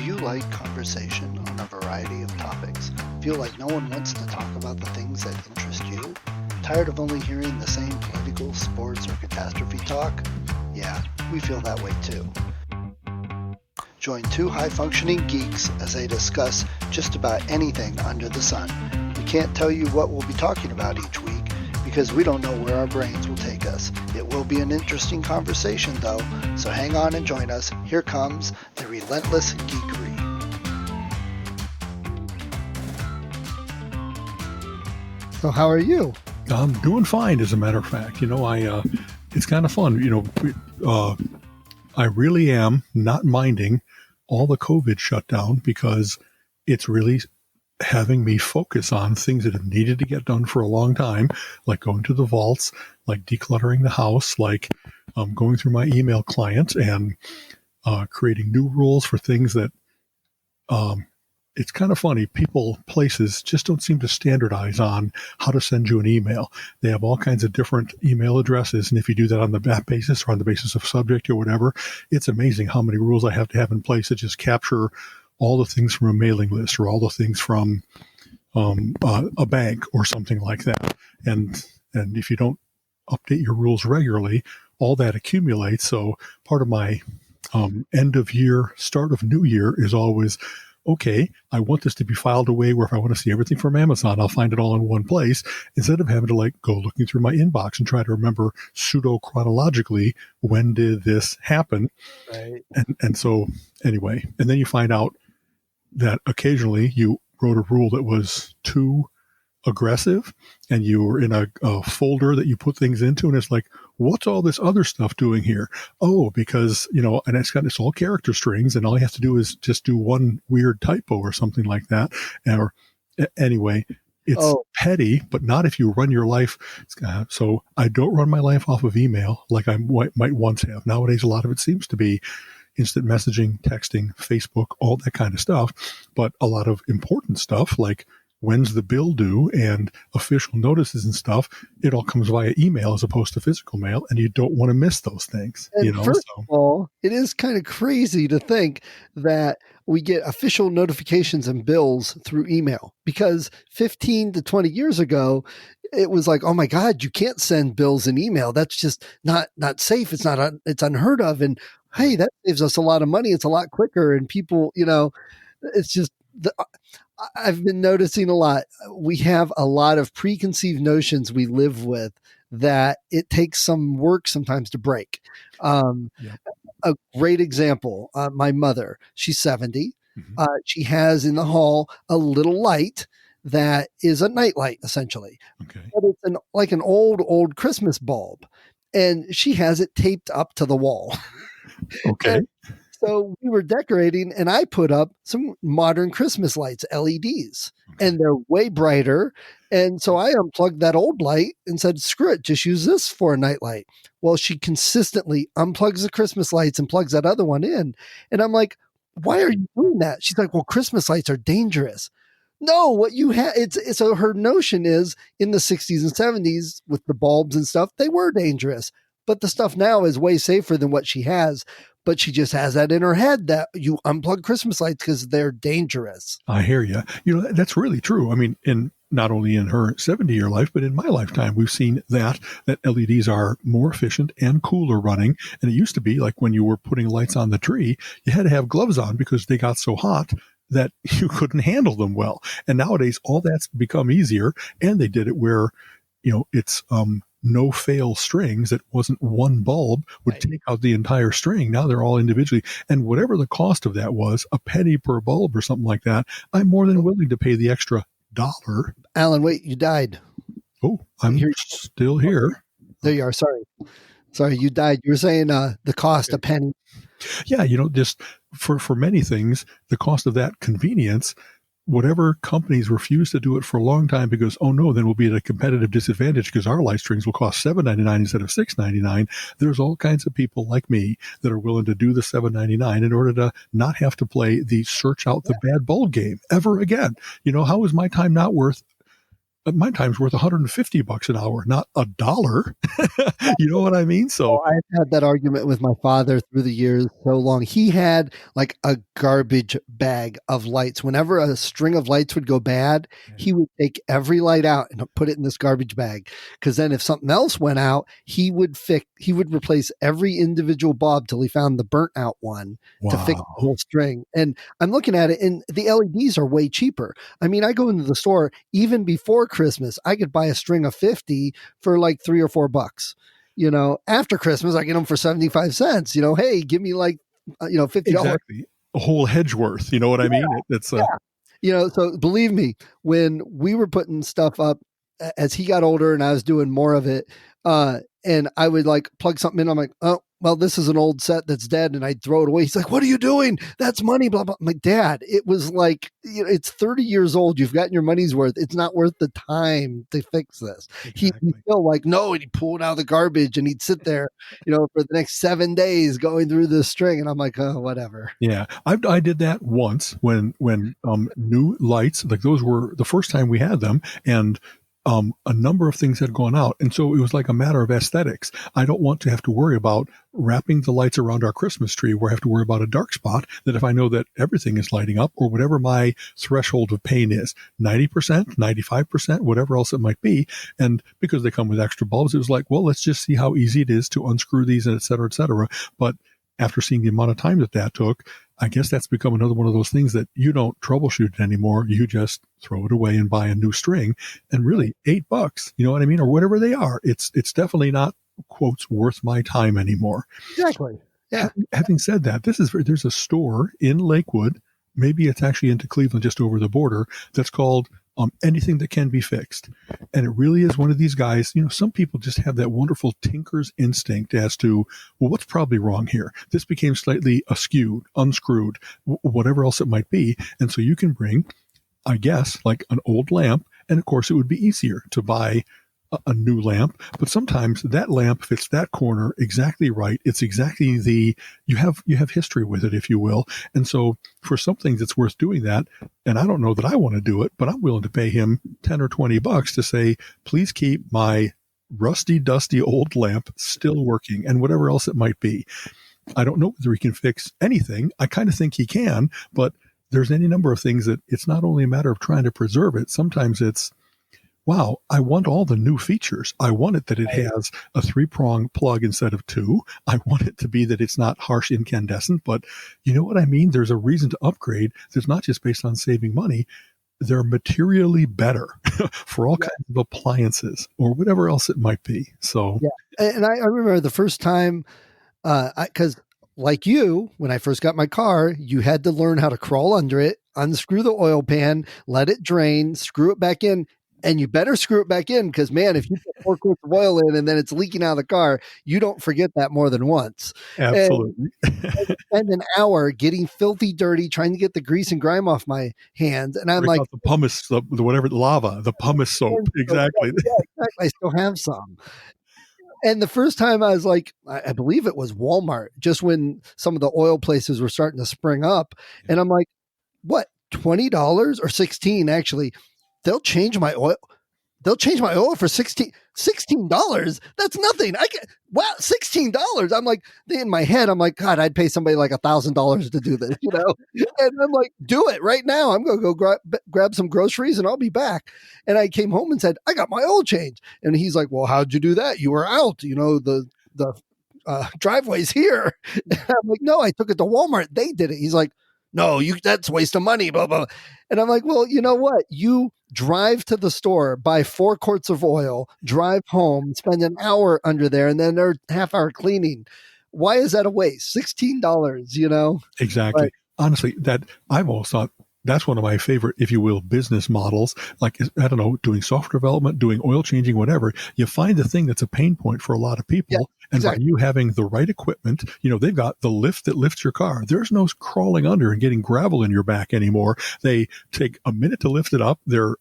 you like conversation on a variety of topics? Feel like no one wants to talk about the things that interest you? Tired of only hearing the same political, sports, or catastrophe talk? Yeah, we feel that way too. Join two high-functioning geeks as they discuss just about anything under the sun. We can't tell you what we'll be talking about each week because we don't know where our brains will take us. It will be an interesting conversation though, so hang on and join us. Here comes the Relentless Geekery. So how are you? I'm doing fine, as a matter of fact. It's kind of fun. I really am not minding all the COVID shutdown because it's really having me focus on things that have needed to get done for a long time, like going to the vaults, like decluttering the house, like going through my email client and creating new rules for things that it's kind of funny. Places just don't seem to standardize on how to send you an email. They have all kinds of different email addresses. And if you do that on that basis or on the basis of subject or whatever, it's amazing how many rules I have to have in place that just capture all the things from a mailing list or all the things from a bank or something like that. And if you don't update your rules regularly, all that accumulates. So part of my end of year, start of new year is always, okay, I want this to be filed away where if I want to see everything from Amazon, I'll find it all in one place instead of having to go looking through my inbox and try to remember pseudo chronologically when did this happen. Right. And so anyway, and then you find out that occasionally you wrote a rule that was too aggressive and you were in a folder that you put things into and it's like, what's all this other stuff doing here? Oh, because, and it's all character strings and all you have to do is just do one weird typo or something like that. Anyway, it's petty, but not if you run your life. So I don't run my life off of email like I might once have. Nowadays, a lot of it seems to be instant messaging, texting, Facebook, all that kind of stuff. But a lot of important stuff like when's the bill due and official notices and stuff, it all comes via email as opposed to physical mail, and you don't want to miss those things. And first of all, it is kind of crazy to think that we get official notifications and bills through email because 15 to 20 years ago, it was like, oh my God, you can't send bills in email. That's just not safe. It's unheard of. And hey, that saves us a lot of money. It's a lot quicker. And people, it's just, I've been noticing a lot. We have a lot of preconceived notions we live with that it takes some work sometimes to break. A great example, my mother, she's 70. Mm-hmm. She has in the hall a little light that is a night light, essentially. Okay. But it's like an old Christmas bulb. And she has it taped up to the wall. Okay. So we were decorating and I put up some modern Christmas lights, LEDs, and they're way brighter. And so I unplugged that old light and said, screw it, just use this for a night light. Well, she consistently unplugs the Christmas lights and plugs that other one in. And I'm like, why are you doing that? She's like, well, Christmas lights are dangerous. No, what you have, it's so her notion is in the 60s and 70s with the bulbs and stuff, they were dangerous. But the stuff now is way safer than what she has. But she just has that in her head that you unplug Christmas lights because they're dangerous. I hear you. That's really true. I mean, not only in her 70-year life, but in my lifetime, we've seen that LEDs are more efficient and cooler running. And it used to be like when you were putting lights on the tree, you had to have gloves on because they got so hot that you couldn't handle them well. And nowadays, all that's become easier. And they did it where, it's no fail strings. It wasn't one bulb would take out the entire string. Now they're all individually. And whatever the cost of that was, a penny per bulb or something like that, I'm more than willing to pay the extra $1. Alan, wait, you died. Oh, I'm still here. There you are. Sorry, you died. You were saying the cost a penny. Yeah, just for many things, the cost of that convenience, whatever companies refuse to do it for a long time because, oh no, then we'll be at a competitive disadvantage because our light strings will cost $7.99 instead of $6.99. There's all kinds of people like me that are willing to do the $7.99 in order to not have to play the search out the bad bulb game ever again. How is my time not worth my time's worth $150 an hour, not $1. You know what I mean? So I've had that argument with my father through the years so long. He had like a garbage bag of lights. Whenever a string of lights would go bad, he would take every light out and put it in this garbage bag. Because then if something else went out, he would replace every individual bulb till he found the burnt out one to fix the whole string. And I'm looking at it, and the LEDs are way cheaper. I mean, I go into the store even before Christmas, I could buy a string of 50 for like $3 or $4. After Christmas, I get them for 75 cents. Hey, give me like, $50. Exactly. A whole hedge worth. You know what I mean? It's so believe me, when we were putting stuff up as he got older and I was doing more of it, and I would like plug something in. I'm like, oh, well, this is an old set that's dead. And I'd throw it away. He's like, what are you doing? That's money, blah, blah. I'm like, Dad, it was like, it's 30 years old. You've gotten your money's worth. It's not worth the time to fix this. Exactly. He'd still like, no, and he'd pull it out of the garbage and he'd sit there, for the next 7 days going through this string. And I'm like, oh, whatever. Yeah. I did that once when new lights, like those were the first time we had them. And a number of things had gone out. And so it was like a matter of aesthetics. I don't want to have to worry about wrapping the lights around our Christmas tree where I have to worry about a dark spot, that if I know that everything is lighting up or whatever my threshold of pain is, 90%, 95%, whatever else it might be. And because they come with extra bulbs, it was like, well, let's just see how easy it is to unscrew these and et cetera, et cetera. But after seeing the amount of time that took, I guess that's become another one of those things that you don't troubleshoot it anymore. You just throw it away and buy a new string, and really $8, you know what I mean? Or whatever they are. It's definitely not, quotes, worth my time anymore. Exactly. Yeah. Having said that, there's a store in Lakewood, maybe it's actually into Cleveland, just over the border, that's called Anything That Can Be Fixed. And it really is one of these guys, some people just have that wonderful tinker's instinct as to, well, what's probably wrong here? This became slightly askew, unscrewed, whatever else it might be. And so you can bring, I guess, like an old lamp. And of course, it would be easier to buy a new lamp, but sometimes that lamp fits that corner exactly right. It's exactly you have history with it, if you will. And so for something that's worth doing that, and I don't know that I want to do it, but I'm willing to pay him $10 or $20 to say, please keep my rusty, dusty old lamp still working, and whatever else it might be. I don't know whether he can fix anything. I kind of think he can, but there's any number of things that it's not only a matter of trying to preserve it. Sometimes it's, wow, I want all the new features. I want it that it has a 3-prong plug instead of 2. I want it to be that it's not harsh incandescent, but you know what I mean? There's a reason to upgrade that's not just based on saving money. They're materially better for all kinds of appliances or whatever else it might be. So, and I remember the first time, because like you, when I first got my car, you had to learn how to crawl under it, unscrew the oil pan, let it drain, screw it back in. And you better screw it back in because, man, if you put 4 quarts of oil in and then it's leaking out of the car, you don't forget that more than once. Absolutely. And spend an hour getting filthy dirty, trying to get the grease and grime off my hands. And I'm like, the pumice, the lava, the pumice soap. Exactly. Yeah, exactly. I still have some. And the first time I was like, I believe it was Walmart, just when some of the oil places were starting to spring up. And I'm like, what, $20 or $16 actually? They'll change my oil. They'll change my oil for $16. That's nothing. $16. I'm like, in my head, I'm like, God, I'd pay somebody like $1,000 to do this, And I'm like, do it right now. I'm going to go grab some groceries and I'll be back. And I came home and said, I got my oil change. And he's like, well, how'd you do that? You were out. The driveway's here. And I'm like, no, I took it to Walmart. They did it. He's like, no, that's a waste of money, blah, blah. And I'm like, well, you know what? You drive to the store, buy 4 quarts of oil, drive home, spend an hour under there, and then they're half-hour cleaning. Why is that a waste? $16, Exactly. But honestly, that I've always thought that's one of my favorite, if you will, business models. Like, I don't know, doing software development, doing oil changing, whatever. You find the thing that's a pain point for a lot of people. Yeah, and exactly. By you having the right equipment, they've got the lift that lifts your car. There's no crawling under and getting gravel in your back anymore. They take a minute to lift it up. They're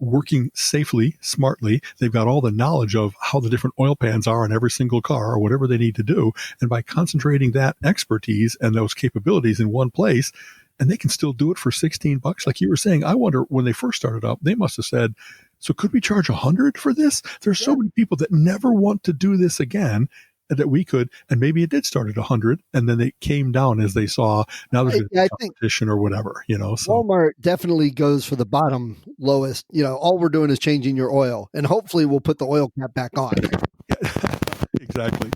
working safely, smartly. They've got all the knowledge of how the different oil pans are on every single car or whatever they need to do. And by concentrating that expertise and those capabilities in one place, and they can still do it for $16. Like you were saying, I wonder when they first started up, they must have said, So could we charge $100 for this? There's so many people that never want to do this again that we could, and maybe it did start at $100 and then it came down as they saw now there's a competition or whatever, so Walmart definitely goes for the bottom lowest. All we're doing is changing your oil, and hopefully we'll put the oil cap back on. Exactly.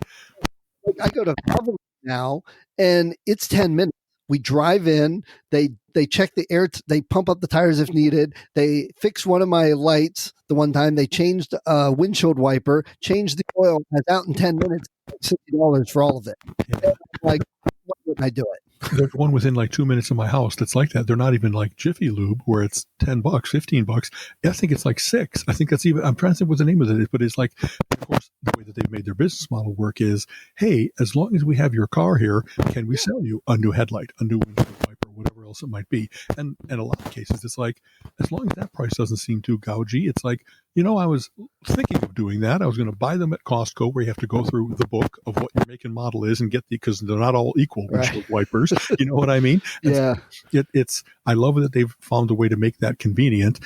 I go to Publix now and it's 10 minutes. We drive in, they check the air, they pump up the tires if needed. They fix one of my lights. The one time they changed a windshield wiper, changed the oil, and it's out in 10 minutes, $60 for all of it. Yeah. Like, why wouldn't I do it? There's one within like 2 minutes of my house that's like that. They're not even like Jiffy Lube where it's $10, $15. I think it's like $6. I think that's even, I'm trying to think what the name of it is, but it's like, of course, the way that they've made their business model work is, hey, as long as we have your car here, can we sell you a new headlight, a new windshield wiper, whatever else it might be? And in a lot of cases, it's like, as long as that price doesn't seem too gougy, it's like, I was thinking of doing that. I was going to buy them at Costco, where you have to go through the book of what your make and model is and get because they're not all equal windshield wipers. You know what I mean? Yeah. So I love that they've found a way to make that convenient.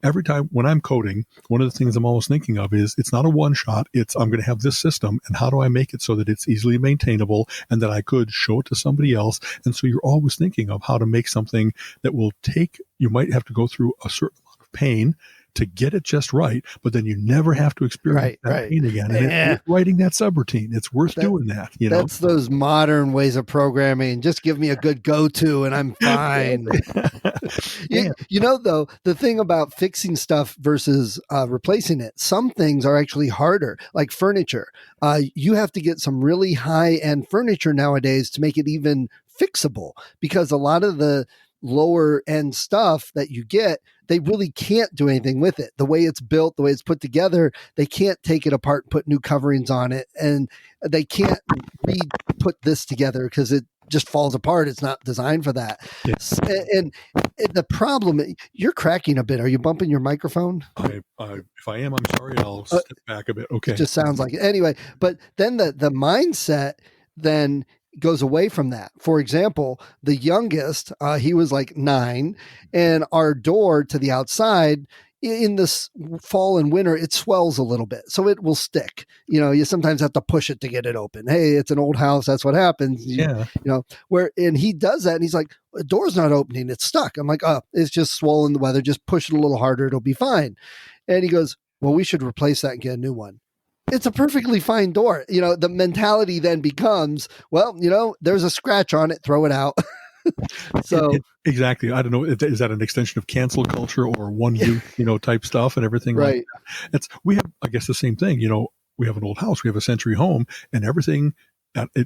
Every time when I'm coding, one of the things I'm always thinking of is it's not a one shot. It's I'm going to have this system, and how do I make it so that it's easily maintainable and that I could show it to somebody else? And so you're always thinking of how to make something that will take, you might have to go through a certain amount of pain to get it just right, but then you never have to experience that pain again. And it's writing that subroutine. It's worth doing that. That's those modern ways of programming. Just give me a good go-to and I'm fine. Though, the thing about fixing stuff versus replacing it, some things are actually harder, like furniture. You have to get some really high-end furniture nowadays to make it even fixable, because a lot of the lower end stuff that you get, they really can't do anything with it. The way it's built, the way it's put together, they can't take it apart and put new coverings on it. And they can't put this together because it just falls apart. It's not designed for that. Yes. And the problem, you're cracking a bit. Are you bumping your microphone? If I am, I'm sorry. I'll step back a bit. Okay. It just sounds like it. Anyway, but then the mindset then goes away from that. For example, the youngest, he was like 9, and our door to the outside in this fall and winter, it swells a little bit, so it will stick. You sometimes have to push it to get it open. Hey, it's an old house. That's what happens. And he does that, and he's like, the door's not opening. It's stuck. I'm like, oh, it's just swollen the weather. Just push it a little harder. It'll be fine. And he goes, well, we should replace that and get a new one. It's a perfectly fine door. The mentality then becomes, well, there's a scratch on it, throw it out. So exactly. I don't know. Is that an extension of cancel culture or one use, type stuff and everything? Right. Like that? We have, I guess, the same thing. We have an old house, we have a century home, and everything.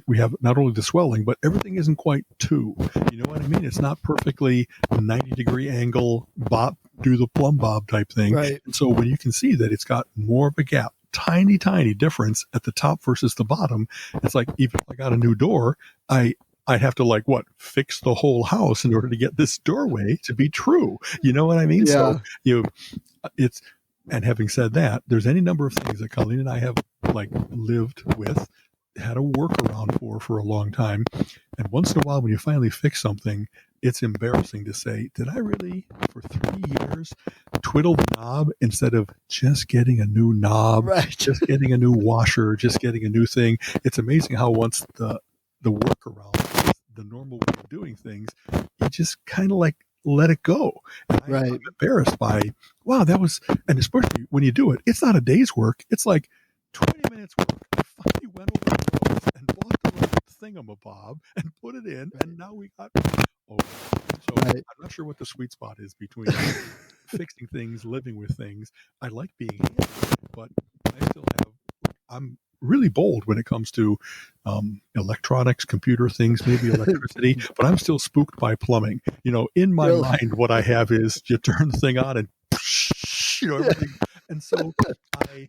We have not only the swelling, but everything isn't quite two. You know what I mean? It's not perfectly 90-degree angle, do the plumb bob type thing. Right. And so when you can see that it's got more of a gap, tiny difference at the top versus the bottom, it's like, even if I got a new door, I'd have to fix the whole house in order to get this doorway to be true. You know what I mean? Yeah. So and having said that, there's any number of things that Colleen and I have lived with, had a workaround for a long time. And once in a while, when you finally fix something, it's embarrassing to say, did I really, for 3 years, twiddle the knob instead of just getting a new knob, just getting a new washer, just getting a new thing? It's amazing how once the workaround, the normal way of doing things, you just kind of let it go. And I'm embarrassed by, wow, that was, and especially when you do it, it's not a day's work. It's like 20 minutes work. I finally went over the place and bought the little thingamabob and put it in, and now we got I'm not sure what the sweet spot is between fixing things, living with things. I like being handy, but I'm really bold when it comes to electronics, computer things, maybe electricity, but I'm still spooked by plumbing. In my mind, what I have is you turn the thing on and everything. And so I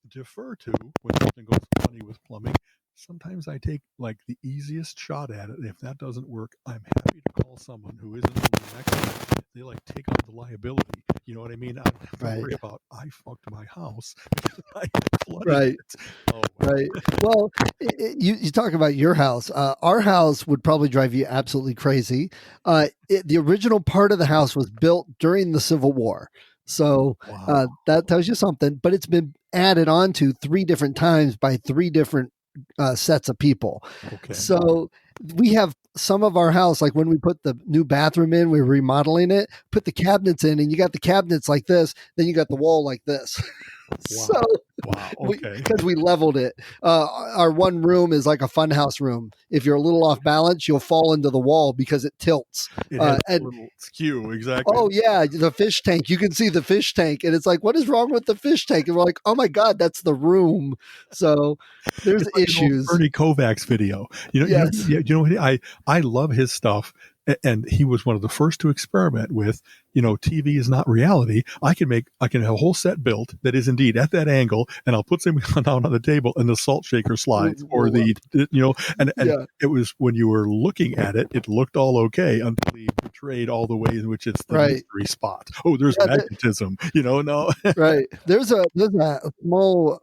defer to when something goes funny with plumbing. Sometimes I take the easiest shot at it. If that doesn't work, I'm happy to call someone who isn't an expert. They take on the liability. You know what I mean? I don't have to worry about, I fucked my house. I flooded it. Oh, wow. Right. Well, you talk about your house. Our house would probably drive you absolutely crazy. The original part of the house was built during the Civil War. So Wow. that tells you something, but it's been added on to 3 different times by 3 different sets of people. Okay. So we have some of our house, like when we put the new bathroom in, we're remodeling it, put the cabinets in, and you got the cabinets like this, then you got the wall like this. So Wow. Okay. because we leveled it, our one room is like a funhouse room. If you're a little off balance, you'll fall into the wall because it tilts. It has a And little skew. Exactly. oh yeah, the fish tank. You can see the fish tank, and it's like, what is wrong with the fish tank? And we're like, oh my god, that's the room. So there's It's like an old issues. Bernie Kovacs video. Yes. I love his stuff. And he was one of the first to experiment with, TV is not reality. I can have a whole set built that is indeed at that angle, and I'll put something down on the table and the salt shaker slides, or and it was when you were looking at it, it looked all okay until he betrayed all the ways in which it's the mystery spot. Oh, there's magnetism, no. Right. There's a small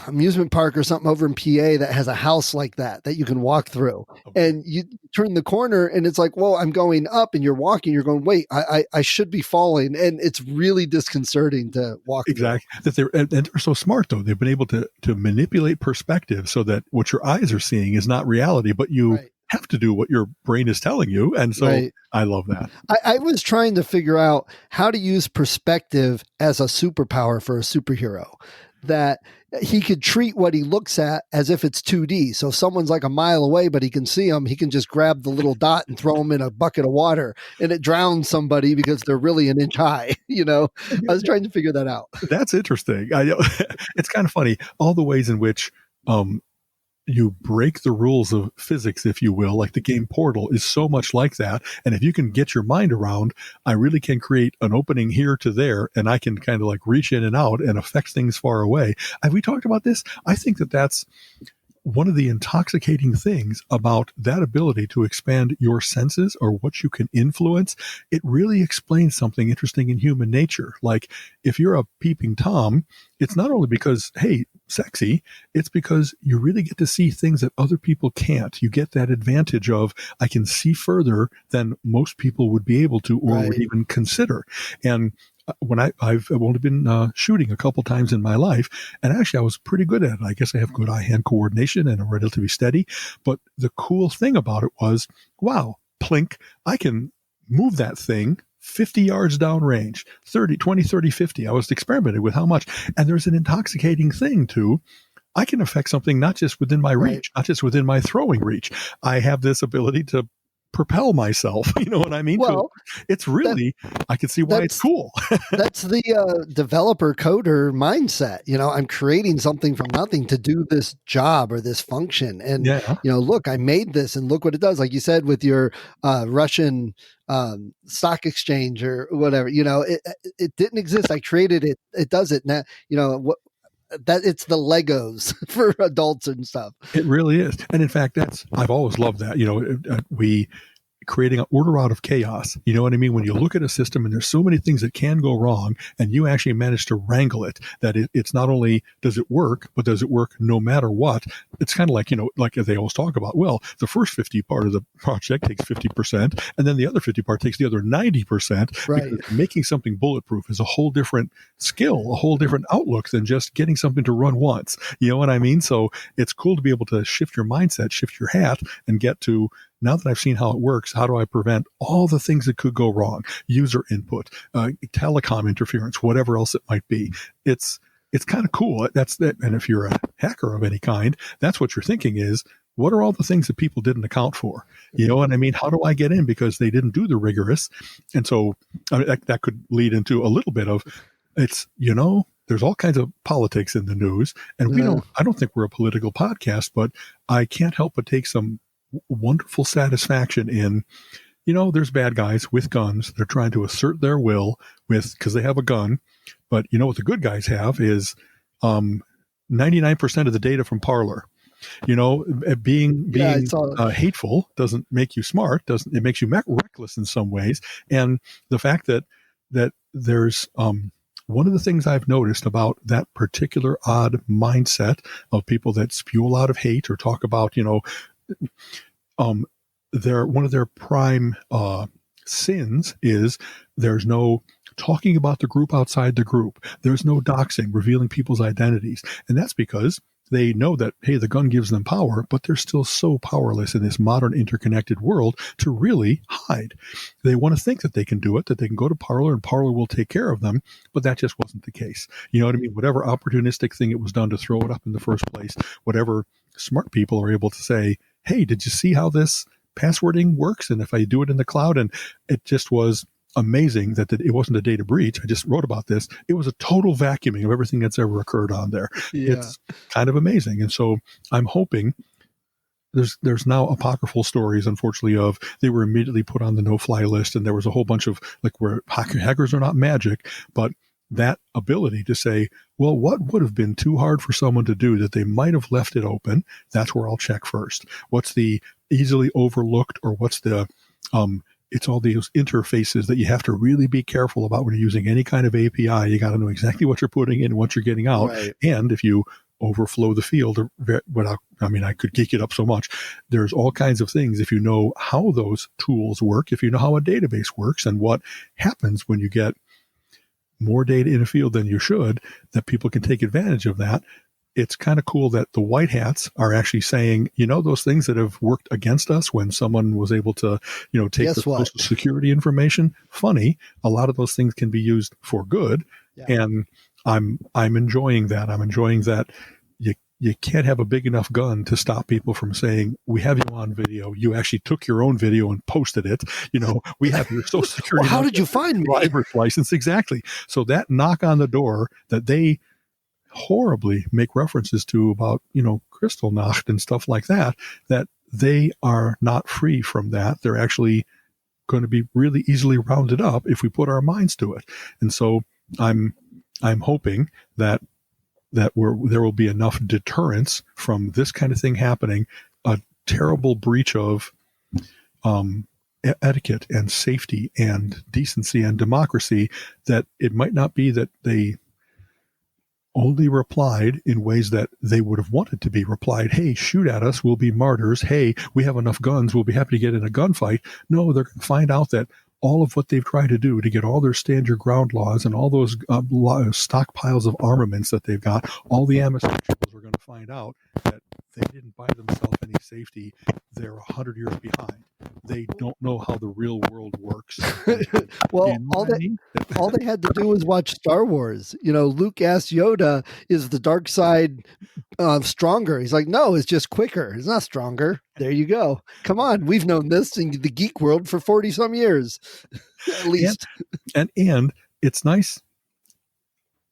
amusement park or something over in PA that has a house like that you can walk through, and you turn the corner and it's like, whoa, I'm going up, and you're walking, you're going, wait, I should be falling, and it's really disconcerting to walk exactly through. And they're so smart though. They've been able to manipulate perspective so that what your eyes are seeing is not reality, but you have to do what your brain is telling you. And so I love that. I was trying to figure out how to use perspective as a superpower for a superhero, that he could treat what he looks at as if it's 2D. So if someone's like a mile away, but he can see them, he can just grab the little dot and throw them in a bucket of water, and it drowns somebody because they're really an inch high. I was trying to figure that out. That's interesting. It's kind of funny. All the ways in which, you break the rules of physics, if you will, like the game Portal is so much like that. And if you can get your mind around, I really can create an opening here to there, and I can kind of like reach in and out and affect things far away. Have we talked about this? I think that's one of the intoxicating things about that ability to expand your senses or what you can influence. It really explains something interesting in human nature. Like if you're a peeping Tom, it's not only because, hey, sexy, it's because you really get to see things that other people can't. You get that advantage of, I can see further than most people would be able to or would even consider. And when I've only been shooting a couple times in my life, and actually I was pretty good at it. I guess I have good eye-hand coordination and I'm relatively steady. But the cool thing about it was, wow, plink, I can move that thing 50 yards downrange, 30, 20, 30, 50. I was experimenting with how much. And there's an intoxicating thing too. I can affect something not just within my reach, not just within my throwing reach. I have this ability to propel myself. You know what I mean? Well, it's really, I can see why it's cool. That's the developer coder mindset. I'm creating something from nothing to do this job or this function. And, look, I made this and look what it does. Like you said, with your Russian stock exchange or whatever, it didn't exist. I created it. It does it now. That it's the Legos for adults and stuff. It really is. And in fact, I've always loved that. We creating an order out of chaos. You know what I mean? When you look at a system and there's so many things that can go wrong, and you actually manage to wrangle it, that it's not only does it work, but does it work no matter what? It's kind of like, like they always talk about, well, the first 50 part of the project takes 50%, and then the other 50 part takes the other 90%. Right. Because making something bulletproof is a whole different skill, a whole different outlook than just getting something to run once. You know what I mean? So it's cool to be able to shift your mindset, shift your hat, and get to, now that I've seen how it works, how do I prevent all the things that could go wrong? User input, telecom interference, whatever else it might be. It's kind of cool. That's that. And if you're a hacker of any kind, that's what you're thinking is, what are all the things that people didn't account for? You know what I mean? How do I get in because they didn't do the rigorous? And so that could lead into a little bit of, it's, there's all kinds of politics in the news, and I don't think we're a political podcast, but I can't help but take some wonderful satisfaction in, there's bad guys with guns. They're trying to assert their will because they have a gun. But what the good guys have is 99% of the data from Parler. Being hateful doesn't make you smart. It makes you reckless in some ways. And the fact that there's one of the things I've noticed about that particular odd mindset of people that spew a lot of hate or talk about, one of their prime sins is there's no talking about the group outside the group. There's no doxing, revealing people's identities. And that's because they know that, hey, the gun gives them power, but they're still so powerless in this modern interconnected world to really hide. They want to think that they can do it, that they can go to Parler and Parler will take care of them, but that just wasn't the case. You know what I mean? Whatever opportunistic thing it was done to throw it up in the first place, whatever smart people are able to say, hey, did you see how this passwording works? And if I do it in the cloud, and it just was amazing that it wasn't a data breach. I just wrote about this. It was a total vacuuming of everything that's ever occurred on there. Yeah. It's kind of amazing. And so I'm hoping there's now apocryphal stories, unfortunately, of they were immediately put on the no-fly list. And there was a whole bunch of like where hackers are not magic, but that ability to say, well, what would have been too hard for someone to do that they might have left it open? That's where I'll check first. What's the easily overlooked, or what's the, it's all these interfaces that you have to really be careful about when you're using any kind of API. You got to know exactly what you're putting in and what you're getting out. Right. And if you overflow the field, I could geek it up so much. There's all kinds of things. If you know how those tools work, if you know how a database works and what happens when you get more data in a field than you should, that people can take advantage of that. It's kind of cool that the white hats are actually saying, those things that have worked against us when someone was able to, take the social security information. Funny, a lot of those things can be used for good. Yeah. And I'm enjoying that. I'm enjoying that you can't have a big enough gun to stop people from saying, we have you on video. You actually took your own video and posted it. We have your social security. Well, how did you find me? Driver's license. Exactly. So that knock on the door that they horribly make references to about, Kristallnacht and stuff like that they are not free from that. They're actually going to be really easily rounded up if we put our minds to it. And so I'm hoping that there will be enough deterrence from this kind of thing happening, a terrible breach of etiquette and safety and decency and democracy, that it might not be that they only replied in ways that they would have wanted to be replied. Hey, shoot at us. We'll be martyrs. Hey, we have enough guns. We'll be happy to get in a gunfight. No, they're going to find out that all of what they've tried to do to get all their stand your ground laws and all those stockpiles of armaments that they've got, all the ambassadors are going to find out that they didn't buy themselves any safety. They're 100 years behind. They don't know how the real world works. Well, all they had to do was watch Star Wars. Luke asked Yoda, is the dark side stronger? He's like, no, it's just quicker. It's not stronger. There you go. Come on. We've known this in the geek world for 40 some years, at least. And it's nice.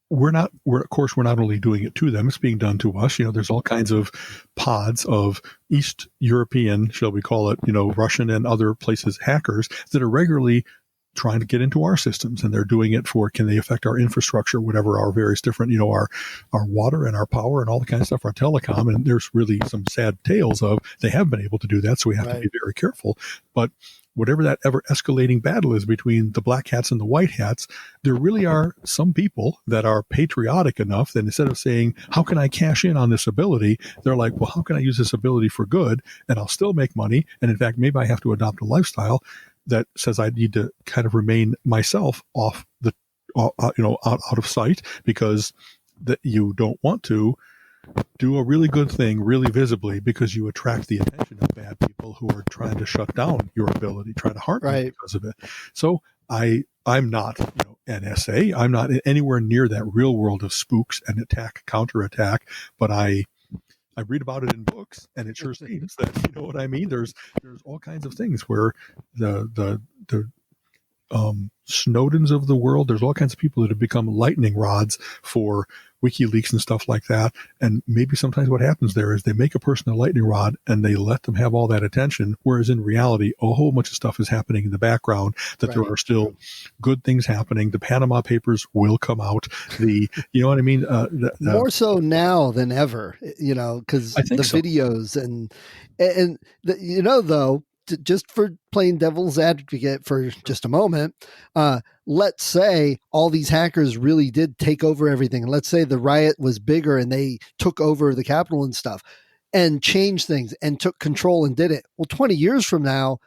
We're not only doing it to them, it's being done to us. There's all kinds of pods of East European, shall we call it, Russian and other places hackers that are regularly trying to get into our systems, and they're doing it for, can they affect our infrastructure, whatever our various different, our water and our power and all the kind of stuff, our telecom. And there's really some sad tales of they have been able to do that. So we have to be very careful. But whatever that ever escalating battle is between the black hats and the white hats, there really are some people that are patriotic enough that instead of saying, how can I cash in on this ability? They're like, well, how can I use this ability for good? And I'll still make money. And in fact, maybe I have to adopt a lifestyle that says I need to kind of remain myself off the, out of sight, because that you don't want to do a really good thing really visibly, because you attract the attention of bad people who are trying to shut down your ability, try to harm you because of it. So I'm not, NSA. I'm not anywhere near that real world of spooks and counterattack, but I read about it in books, and it sure seems that, you know what I mean? There's all kinds of things where the Snowdens of the world, there's all kinds of people that have become lightning rods for WikiLeaks and stuff like that. And maybe sometimes what happens there is they make a person a lightning rod and they let them have all that attention, whereas in reality, a whole bunch of stuff is happening in the background, that there are still good things happening. The Panama Papers will come out. You know what I mean? More so now than ever, because the videos and though, just for playing devil's advocate for just a moment, let's say all these hackers really did take over everything. And let's say the riot was bigger and they took over the Capitol and stuff and changed things and took control and did it. Well, 20 years from now,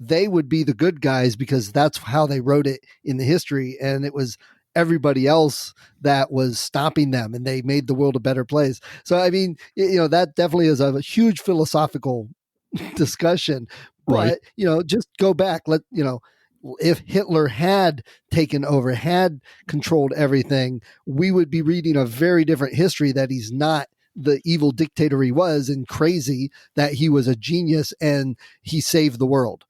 they would be the good guys because that's how they wrote it in the history. And it was everybody else that was stopping them, and they made the world a better place. So, I mean, that definitely is a huge philosophical discussion, but, Right. Just go back, if Hitler had taken over, had controlled everything, we would be reading a very different history, that he's not the evil dictator he was, and crazy, that he was a genius and he saved the world.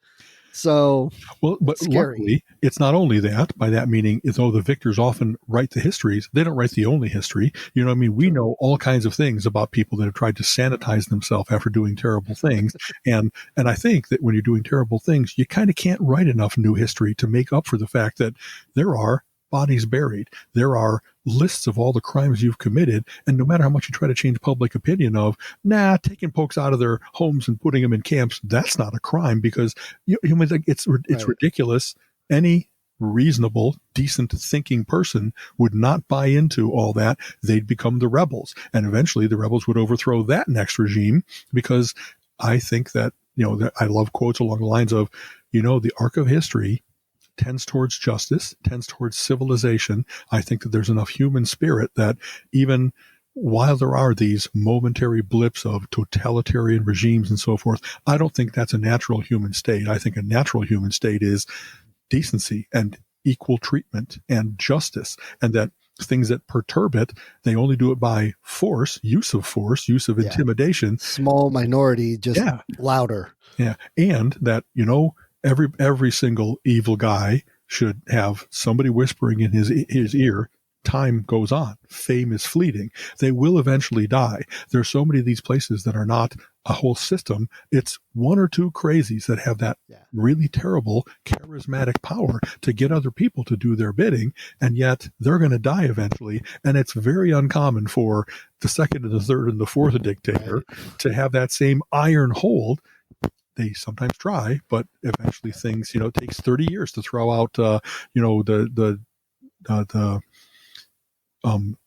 So, well, but scary. luckily, it's not only that. By that meaning, though the victors often write the histories, they don't write the only history. You know what I mean? We know all kinds of things about people that have tried to sanitize themselves after doing terrible things. And I think that when you're doing terrible things, you kind of can't write enough new history to make up for the fact that there are bodies buried. There are lists of all the crimes you've committed. And no matter how much you try to change public opinion of, taking folks out of their homes and putting them in camps, that's not a crime, because it's Right. ridiculous. Any reasonable, decent thinking person would not buy into all that. They'd become the rebels. And eventually the rebels would overthrow that next regime, because I think that, I love quotes along the lines of, the arc of history tends towards justice, tends towards civilization. I think that there's enough human spirit that even while there are these momentary blips of totalitarian regimes and so forth, I don't think that's a natural human state. I think a natural human state is decency and equal treatment and justice, and that things that perturb it, they only do it by use of intimidation. Small minority, just louder. Yeah. And that, every single evil guy should have somebody whispering in his ear, time goes on. Fame is fleeting. They will eventually die. There's so many of these places that are not a whole system. It's one or two crazies that have that really terrible charismatic power to get other people to do their bidding. And yet they're going to die eventually. And it's very uncommon for the second and the third and the fourth dictator to have that same iron hold. They sometimes try, but eventually things, it takes 30 years to throw out, the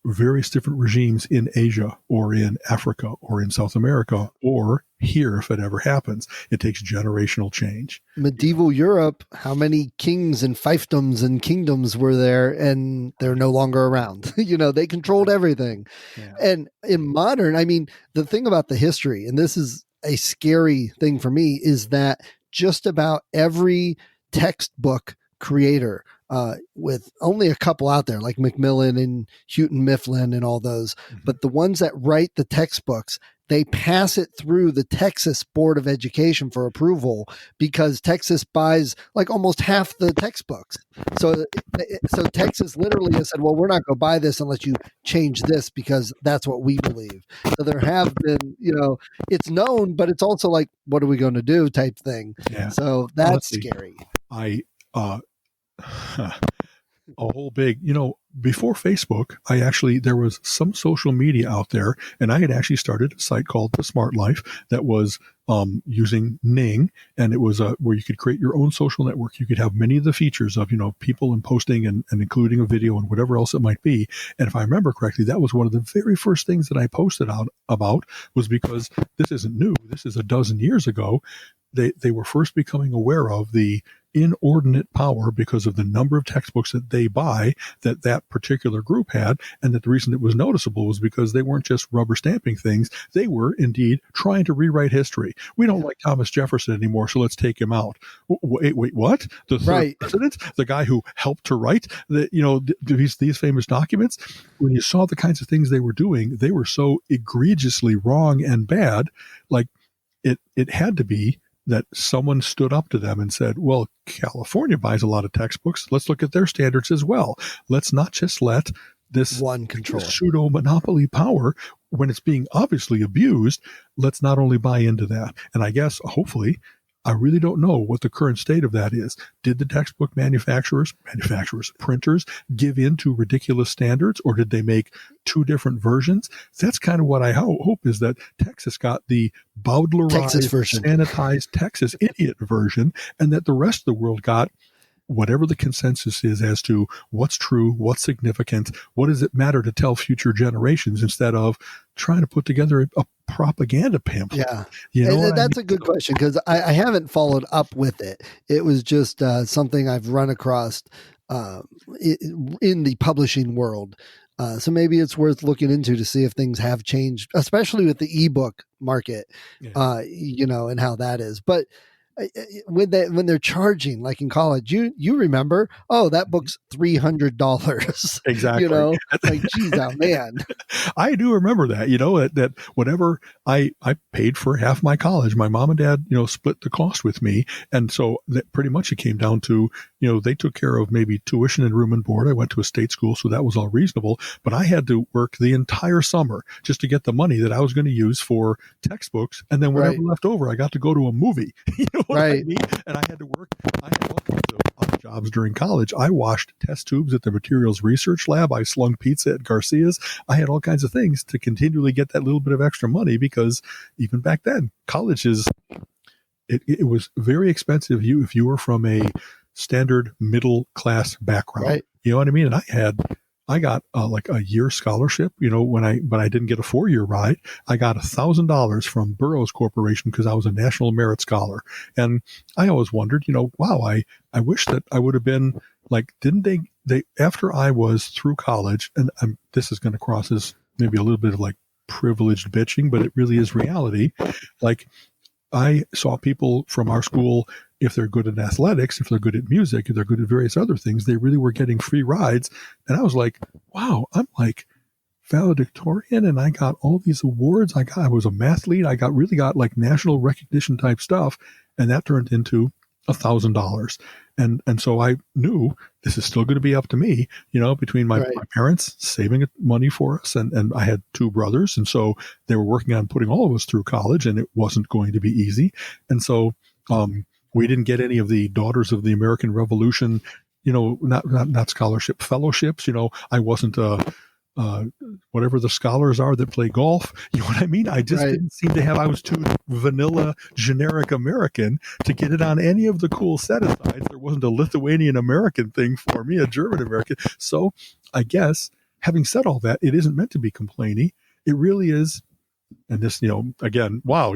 various different regimes in Asia or in Africa or in South America or here, if it ever happens. It takes generational change. Medieval Europe, how many kings and fiefdoms and kingdoms were there, and they're no longer around? They controlled everything. Yeah. And in modern, I mean, the thing about the history, and this is a scary thing for me, is that just about every textbook creator, with only a couple out there like Macmillan and Houghton Mifflin and all those, but the ones that write the textbooks, they pass it through the Texas Board of Education for approval, because Texas buys like almost half the textbooks. So Texas literally has said, well, we're not going to buy this unless you change this, because that's what we believe. So there have been, it's known, but it's also like, what are we going to do type thing. Yeah. So that's honestly scary. A whole big, before Facebook, there was some social media out there, and I had actually started a site called The Smart Life that was using Ning, and it was where you could create your own social network. You could have many of the features of, people and posting and including a video and whatever else it might be. And if I remember correctly, that was one of the very first things that I posted out about, was because this isn't new. This is a dozen years ago. They were first becoming aware of the inordinate power, because of the number of textbooks that they buy, that particular group had, and that the reason it was noticeable was because they weren't just rubber stamping things. They were indeed trying to rewrite history. We don't like Thomas Jefferson anymore, so let's take him out. Wait, what? The third president, the guy who helped to write these famous documents? When you saw the kinds of things they were doing, they were so egregiously wrong and bad. Like it had to be that someone stood up to them and said, well, California buys a lot of textbooks. Let's look at their standards as well. Let's not just let this one control pseudo monopoly power, when it's being obviously abused, let's not only buy into that. And I guess, hopefully, I really don't know what the current state of that is. Did the textbook manufacturers, printers, give in to ridiculous standards, or did they make two different versions? That's kind of what I hope, is that Texas got the Bowdlerized, sanitized Texas idiot version, and that the rest of the world got whatever the consensus is as to what's true, what's significant, what does it matter to tell future generations, instead of trying to put together propaganda pamphlet? Yeah. You know And what I that's mean? a good question because I haven't followed up with it. It was just something I've run across uh, in the publishing world. So maybe it's worth looking into to see if things have changed, especially with the ebook market, Yeah. and how that is. But when they're charging, like in college, you remember, oh, that book's $300, Exactly. like, geez, oh man. I do remember that, that whatever I paid for half my college, my mom and dad, split the cost with me. And so that pretty much it came down to, they took care of maybe tuition and room and board. I went to a state school, so that was all reasonable, but I had to work the entire summer just to get the money that I was going to use for textbooks. And then whatever left over, I got to go to a movie, you know what I mean? And I had to work. I had all kinds of other jobs during college. I washed test tubes at the materials research lab. I slung pizza at Garcia's. I had all kinds of things to continually get that little bit of extra money because even back then, college it was very expensive. If you were from a standard middle class background, Right. you know what I mean? And I got like a year scholarship, but I didn't get a 4-year ride. I got $1,000 from Burroughs Corporation because I was a National Merit Scholar. And I always wondered, wow, I wish that I would have been like, didn't they after I was through college, and this is going to cross as maybe a little bit of like privileged bitching, but it really is reality. Like, I saw people from our school, if they're good at athletics, if they're good at music, if they're good at various other things, they really were getting free rides. And I was like, wow, I'm like valedictorian and I got all these awards. I was a mathlete. I really got like national recognition type stuff. And that turned into $1,000. And so I knew this is still going to be up to me, between my parents saving money for us. And I had 2 brothers. And so they were working on putting all of us through college and it wasn't going to be easy. And so, we didn't get any of the Daughters of the American Revolution, not scholarship, fellowships. I wasn't, whatever the scholars are that play golf. You know what I mean? I just didn't seem to have, I was too vanilla, generic American to get it on any of the cool set-asides. There wasn't a Lithuanian American thing for me, a German American. So I guess, having said all that, it isn't meant to be complainy. It really is. And this, again, wow,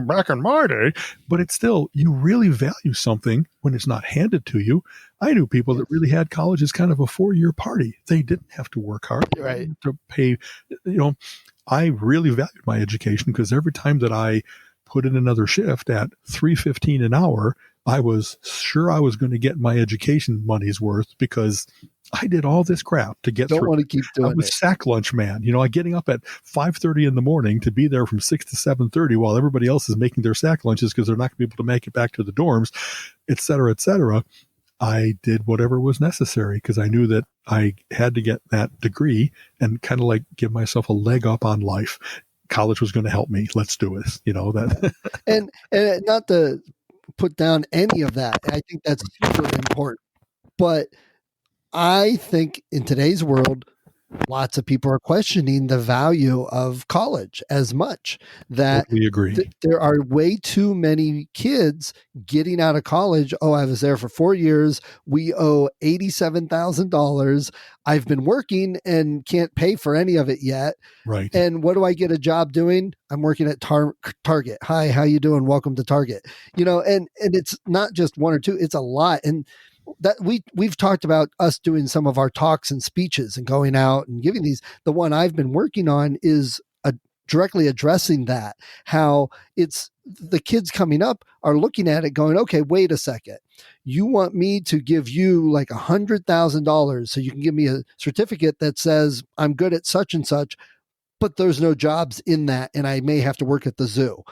back in my day, but it's still, you really value something when it's not handed to you. I knew people that really had college as kind of a 4-year party. They didn't have to work hard to pay. I really valued my education because every time that I put in another shift at $3.15 an hour, I was sure I was going to get my education money's worth because I did all this crap to get through. Don't want to keep doing it. I was sack lunch man. Getting up at 5:30 in the morning to be there from 6 to 7:30 while everybody else is making their sack lunches because they're not going to be able to make it back to the dorms, et cetera, et cetera. I did whatever was necessary because I knew that I had to get that degree and kind of like give myself a leg up on life. College was going to help me. Let's do this. That. and not to put down any of that. I think that's super important. But I think in today's world, lots of people are questioning the value of college as much that we agree. There are way too many kids getting out of college. Oh, I was there for 4 years. We owe $87,000. I've been working and can't pay for any of it yet. Right. And what do I get a job doing? I'm working at Target. Hi, how you doing? Welcome to Target. And it's not just 1 or 2, it's a lot. And that we've talked about us doing some of our talks and speeches and going out and giving these. The one I've been working on is directly addressing that, how it's the kids coming up are looking at it going, okay, wait a second. You want me to give you like $100,000 so you can give me a certificate that says I'm good at such and such, but there's no jobs in that. And I may have to work at the zoo.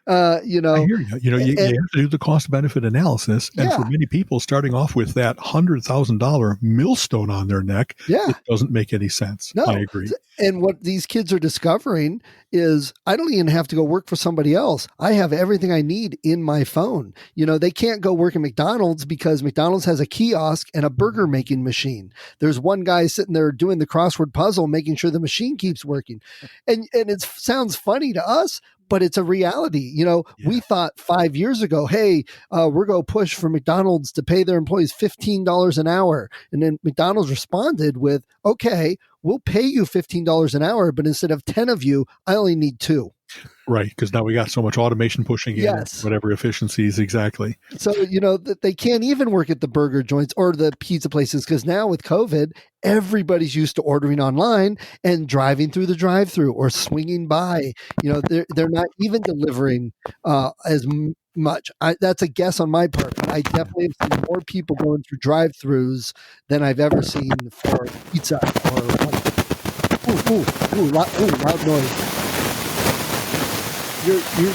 I hear you. You have to do the cost benefit analysis. And for many people, starting off with that $100,000 millstone on their neck, it doesn't make any sense. No. I agree. And what these kids are discovering is I don't even have to go work for somebody else. I have everything I need in my phone. They can't go work at McDonald's because McDonald's has a kiosk and a burger making machine. There's one guy sitting there doing the crossword puzzle, making sure the machine keeps working. And it sounds funny to us, but it's a reality. We thought 5 years ago, hey, we're going to push for McDonald's to pay their employees $15 an hour. And then McDonald's responded with, okay, we'll pay you $15 an hour, but instead of 10 of you, I only need 2. Right, because now we got so much automation pushing in, Yes. whatever efficiencies, exactly. So, they can't even work at the burger joints or the pizza places because now with COVID, everybody's used to ordering online and driving through the drive-through or swinging by. They're not even delivering as much. That's a guess on my part. I definitely have seen more people going through drive-throughs than I've ever seen for pizza or loud noise.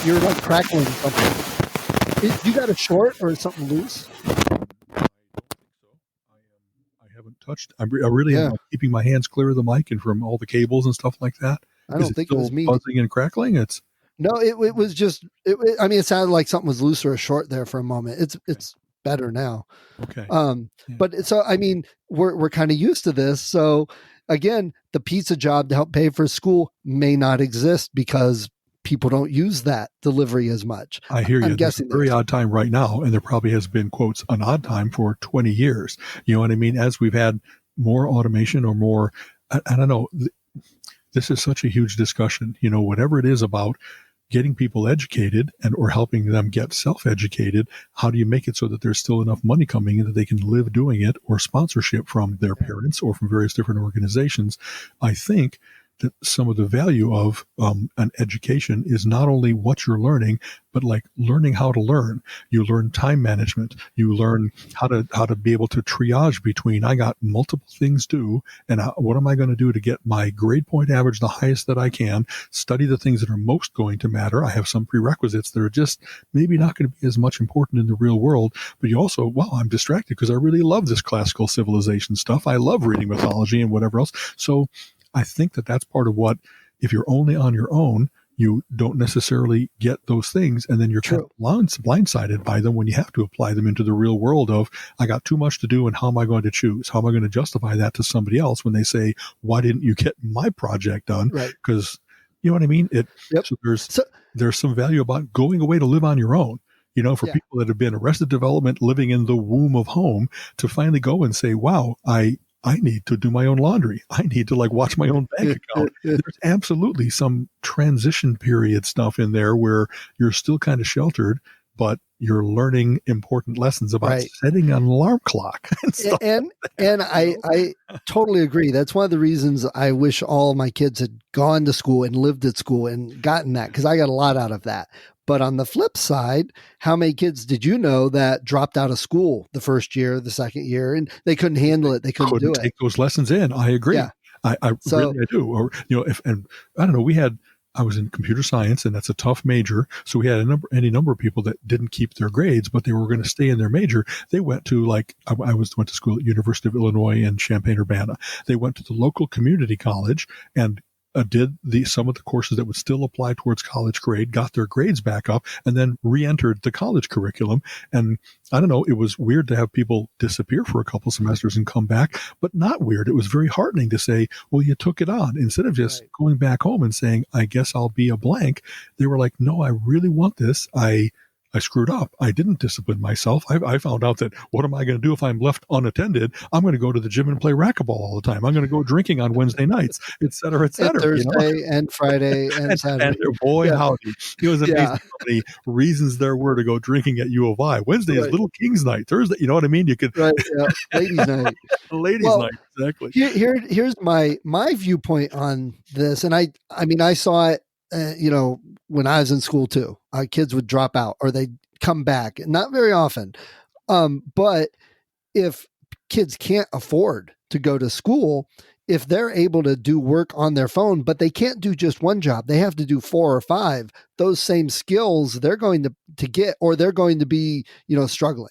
You're like crackling something. You got a short or is something loose? I haven't touched. I really am keeping my hands clear of the mic and from all the cables and stuff like that. I don't think it was me. Buzzing and crackling. No, it was just. It sounded like something was loose or a short there for a moment. It's better now. Okay. But so we're kind of used to this. So again, the pizza job to help pay for school may not exist because people don't use that delivery as much. I hear you. I'm guessing there's a very odd time right now, and there probably has been, quotes, an odd time for 20 years. You know what I mean? As we've had more automation or more, I don't know, this is such a huge discussion. Whatever it is about getting people educated or helping them get self-educated, how do you make it so that there's still enough money coming in that they can live doing it, or sponsorship from their parents or from various different organizations? I think that some of the value of an education is not only what you're learning, but like learning how to learn. You learn time management. You learn how to be able to triage between, I got multiple things due, and what am I going to do to get my grade point average the highest that I can, study the things that are most going to matter. I have some prerequisites that are just maybe not going to be as much important in the real world, but you also, I'm distracted because I really love this classical civilization stuff. I love reading mythology and whatever else. So I think that that's part of what, if you're only on your own, you don't necessarily get those things, and then you're kind of blindsided by them when you have to apply them into the real world of, I got too much to do, and how am I going to choose? How am I going to justify that to somebody else when they say, why didn't you get my project done? Because, you know what I mean? So there's some value about going away to live on your own. For people that have been Arrested Development, living in the womb of home, to finally go and say, wow, I need to do my own laundry. I need to watch my own bank account. There's absolutely some transition period stuff in there where you're still kind of sheltered, but you're learning important lessons about setting an alarm clock and stuff. And I totally agree. That's one of the reasons I wish all my kids had gone to school and lived at school and gotten that, because I got a lot out of that. But on the flip side, how many kids did you know that dropped out of school the first year, the second year, and they couldn't handle it? They couldn't do it. Take those lessons in. I agree. Yeah. I do. Or, and I don't know, I was in computer science, and that's a tough major. So we had any number of people that didn't keep their grades, but they were going to stay in their major. They went to went to school at University of Illinois in Champaign-Urbana. They went to the local community college and did some of the courses that would still apply towards college grade, got their grades back up, and then re-entered the college curriculum. And I don't know, it was weird to have people disappear for a couple semesters and come back, but not weird. It was very heartening to say, well, you took it on. Instead of just going back home and saying, I guess I'll be a blank, they were like, no, I really want this. I screwed up. I didn't discipline myself. I found out that what am I going to do if I'm left unattended? I'm going to go to the gym and play racquetball all the time. I'm going to go drinking on Wednesday nights, et cetera, et cetera. And Thursday and Friday and Saturday. And boy, howdy. It was amazing how many reasons there were to go drinking at U of I. Wednesday is Little King's Night. Thursday, you know what I mean? You could. Ladies' night. Ladies' night, exactly. Here's my viewpoint on this. And I saw it, when I was in school too. Kids would drop out or they'd come back, not very often. But if kids can't afford to go to school, if they're able to do work on their phone, but they can't do just one job, they have to do 4 or 5, those same skills they're going to get, or they're going to be, struggling.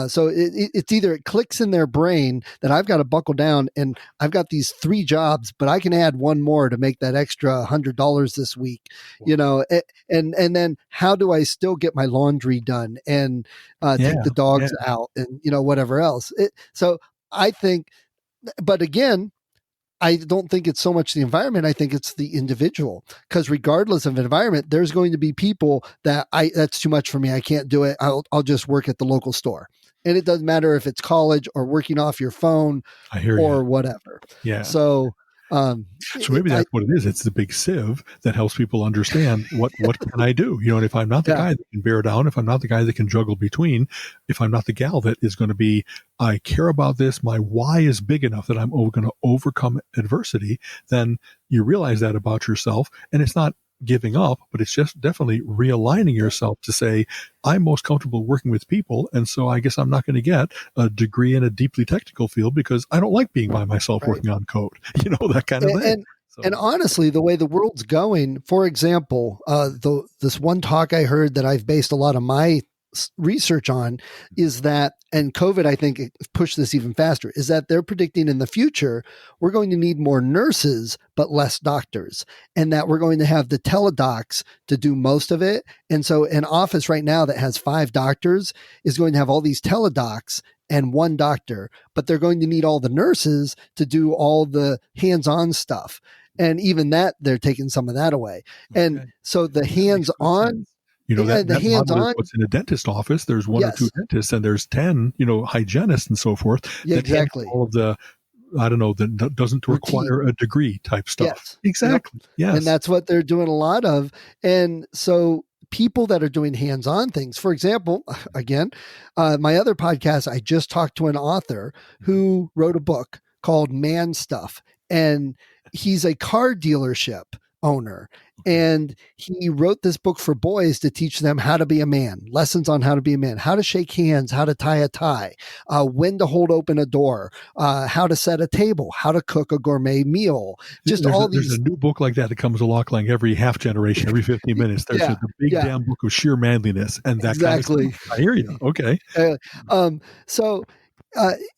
So it's either it clicks in their brain that I've got to buckle down and I've got these 3 jobs, but I can add one more to make that extra $100 this week, and then how do I still get my laundry done and take the dogs out and, whatever else. So I think, but again, I don't think it's so much the environment. I think it's the individual, because regardless of environment, there's going to be people that's too much for me. I can't do it. I'll just work at the local store. And it doesn't matter if it's college or working off your phone or whatever. Yeah. So So maybe that's what it is. It's the big sieve that helps people understand what can I do? And if I'm not the guy that can bear down, if I'm not the guy that can juggle between, if I'm not the gal that is going to be, I care about this, my why is big enough that I'm going to overcome adversity, then you realize that about yourself. And it's not giving up, but it's just definitely realigning yourself to say, I'm most comfortable working with people, and so I guess I'm not going to get a degree in a deeply technical field because I don't like being by myself working on code, that kind of thing. And honestly, the way the world's going, for example, this one talk I heard that I've based a lot of my research on is that, and COVID, I think, pushed this even faster, is that they're predicting in the future, we're going to need more nurses, but less doctors, and that we're going to have the teledocs to do most of it. And so an office right now that has 5 doctors is going to have all these teledocs and 1 doctor, but they're going to need all the nurses to do all the hands-on stuff. And even that, they're taking some of that away. And so the hands-on, the hands-on, what's in a dentist office, there's 1 or 2 dentists, and there's 10, hygienists and so forth. Exactly. All of the, I don't know, that doesn't require a degree type stuff. Yes. Exactly. Yes. And that's what they're doing a lot of. And so people that are doing hands-on things, for example, again, my other podcast, I just talked to an author who wrote a book called Man Stuff, and he's a car dealership owner. And he wrote this book for boys to teach them how to be a man, lessons on how to be a man, how to shake hands, how to tie a tie, when to hold open a door, how to set a table, how to cook a gourmet meal. There's a new book like that comes along like every half generation, every 15 minutes. There's the big damn book of sheer manliness and that kind of stuff. I hear you. Okay. So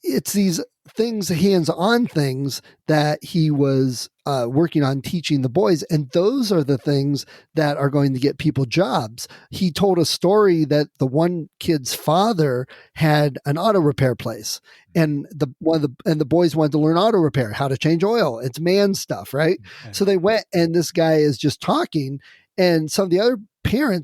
it's these things, hands-on things that he was working on teaching the boys. And those are the things that are going to get people jobs. He told a story that the one kid's father had an auto repair place, and the boys wanted to learn auto repair, how to change oil. It's man stuff, right? Okay. So they went, and this guy is just talking, and some of the other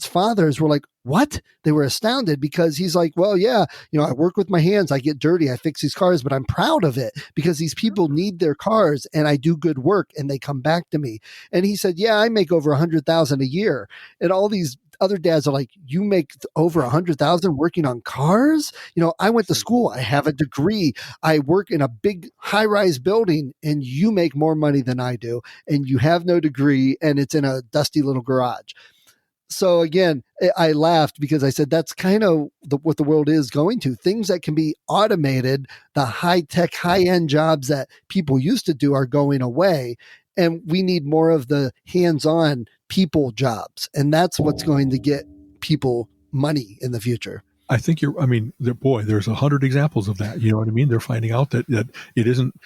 fathers were like, what? They were astounded because he's like, well, yeah, I work with my hands. I get dirty. I fix these cars, but I'm proud of it because these people need their cars and I do good work and they come back to me. And he said, yeah, I make over 100,000 a year. And all these other dads are like, you make over 100,000 working on cars? I went to school. I have a degree. I work in a big high-rise building and you make more money than I do. And you have no degree and it's in a dusty little garage. So again, I laughed because I said that's kind of what the world is going to. Things that can be automated, the high-tech, high-end jobs that people used to do are going away. And we need more of the hands-on people jobs. And that's what's going to get people money in the future. I think there's 100 examples of that. You know what I mean? They're finding out that it isn't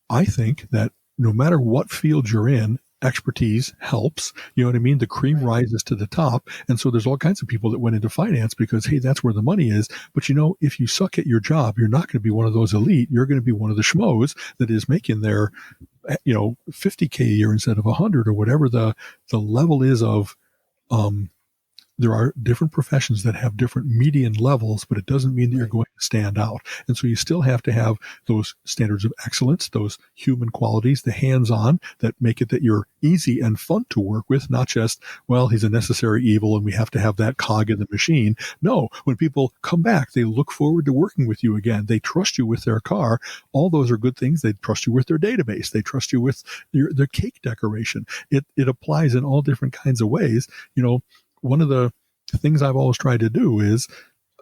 I think that no matter what field you're in, expertise helps. You know what I mean? The cream rises to the top. And so there's all kinds of people that went into finance because, hey, that's where the money is. But if you suck at your job, you're not going to be one of those elite. You're going to be one of the schmoes that is making their, $50K a year instead of 100 or whatever the level is of, there are different professions that have different median levels, but it doesn't mean that you're going to stand out. And so you still have to have those standards of excellence, those human qualities, the hands-on that make it that you're easy and fun to work with, not just, well, he's a necessary evil and we have to have that cog in the machine. No, when people come back, they look forward to working with you again. They trust you with their car. All those are good things. They trust you with their database. They trust you with their cake decoration. It applies in all different kinds of ways. One of the things I've always tried to do is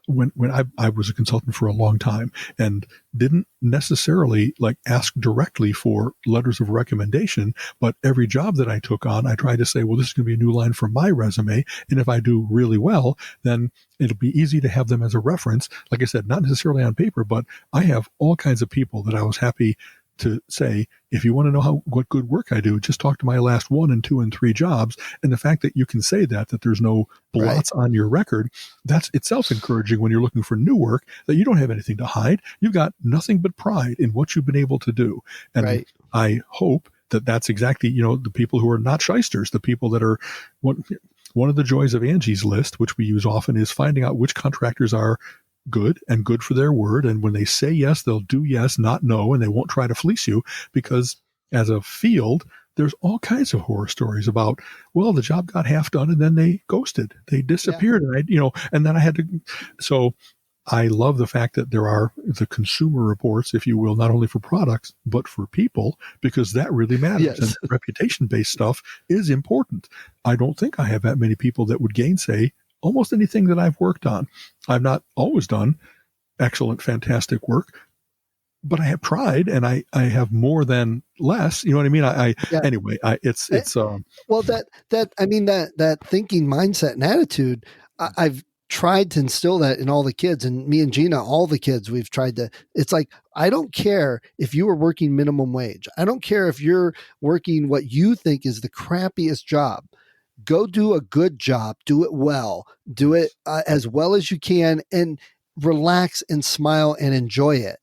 when I was a consultant for a long time and didn't necessarily ask directly for letters of recommendation, but every job that I took on, I tried to say, well, this is going to be a new line for my resume. And if I do really well, then it'll be easy to have them as a reference. Like I said, not necessarily on paper, but I have all kinds of people that I was happy to say, if you want to know what good work I do, just talk to my last 1 and 2 and 3 jobs. And the fact that you can say that there's no blots on your record, that's itself encouraging when you're looking for new work, that you don't have anything to hide. You've got nothing but pride in what you've been able to do. And I hope that that's exactly, the people who are not shysters, the people that are, one of the joys of Angie's List, which we use often, is finding out which contractors are good and good for their word. And when they say yes, they'll do yes, not no, and they won't try to fleece you, because as a field, there's all kinds of horror stories about, well, the job got half done and then they ghosted, they disappeared. And and then I had to, so I love the fact that there are the consumer reports, if you will, not only for products, but for people, because that really matters. Yes. And reputation-based stuff is important. I don't think I have that many people that would gainsay almost anything that I've worked on. I've not always done excellent, fantastic work, but I have tried, and I have more than less. You know what I mean? Anyway, it's well, that thinking mindset and attitude, I've tried to instill that in all the kids, and me and Gina, all the kids, we've tried to, it's like, I don't care if you are working minimum wage. I don't care if you're working what you think is the crappiest job. Go do a good job, do it well, do it as well as you can, and relax and smile and enjoy it.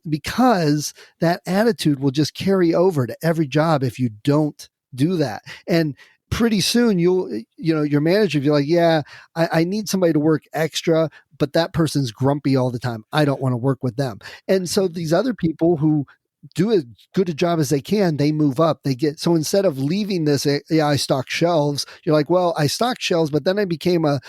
Because that attitude will just carry over to every job if you don't do that. And pretty soon your manager will be like, yeah, I need somebody to work extra, but that person's grumpy all the time. I don't want to work with them. And so these other people who do as good a job as they can, they move up. So instead of leaving this, I stock shelves, you're like, well, I stocked shelves, but then I became a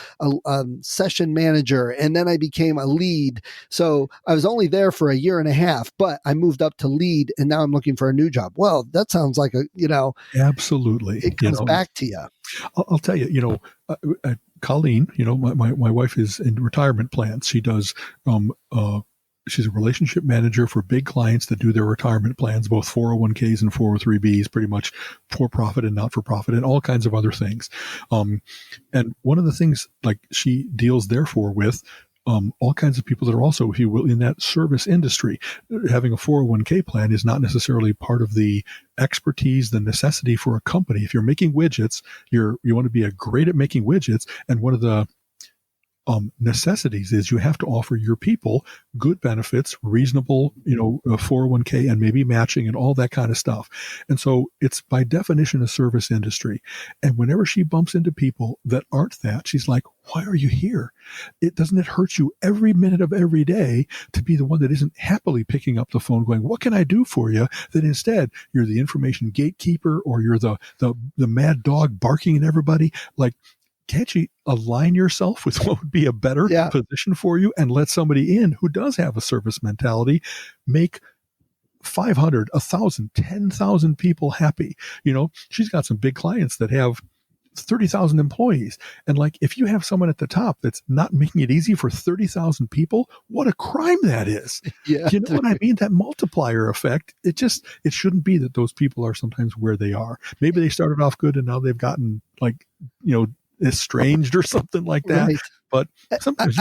session manager, and then I became a lead. So I was only there for a year and a half, but I moved up to lead, and now I'm looking for a new job. Well, that sounds like absolutely. It comes back to you. I'll tell you, Colleen, my wife is in retirement plans. She does, she's a relationship manager for big clients that do their retirement plans, both 401ks and 403bs, pretty much for profit and not for profit, and all kinds of other things. And one of the things, like, she deals therefore with all kinds of people that are also, if you will, in that service industry. Having a 401k plan is not necessarily part of the expertise, the necessity for a company. If you're making widgets, you want to be great at making widgets, and one of the necessities is you have to offer your people good benefits, reasonable, 401k, and maybe matching and all that kind of stuff. And so it's by definition a service industry. And whenever she bumps into people that aren't that, she's like, why are you here? Doesn't it hurt you every minute of every day to be the one that isn't happily picking up the phone going, what can I do for you? That instead you're the information gatekeeper, or you're the mad dog barking at everybody. Like, can't you align yourself with what would be a better position for you and let somebody in who does have a service mentality make 500, 1,000, 10,000 people happy? She's got some big clients that have 30,000 employees. And like, if you have someone at the top that's not making it easy for 30,000 people, what a crime that is. Yeah. You know what I mean? That multiplier effect, it shouldn't be that those people are sometimes where they are. Maybe they started off good and now they've gotten estranged or something like that. Right. But sometimes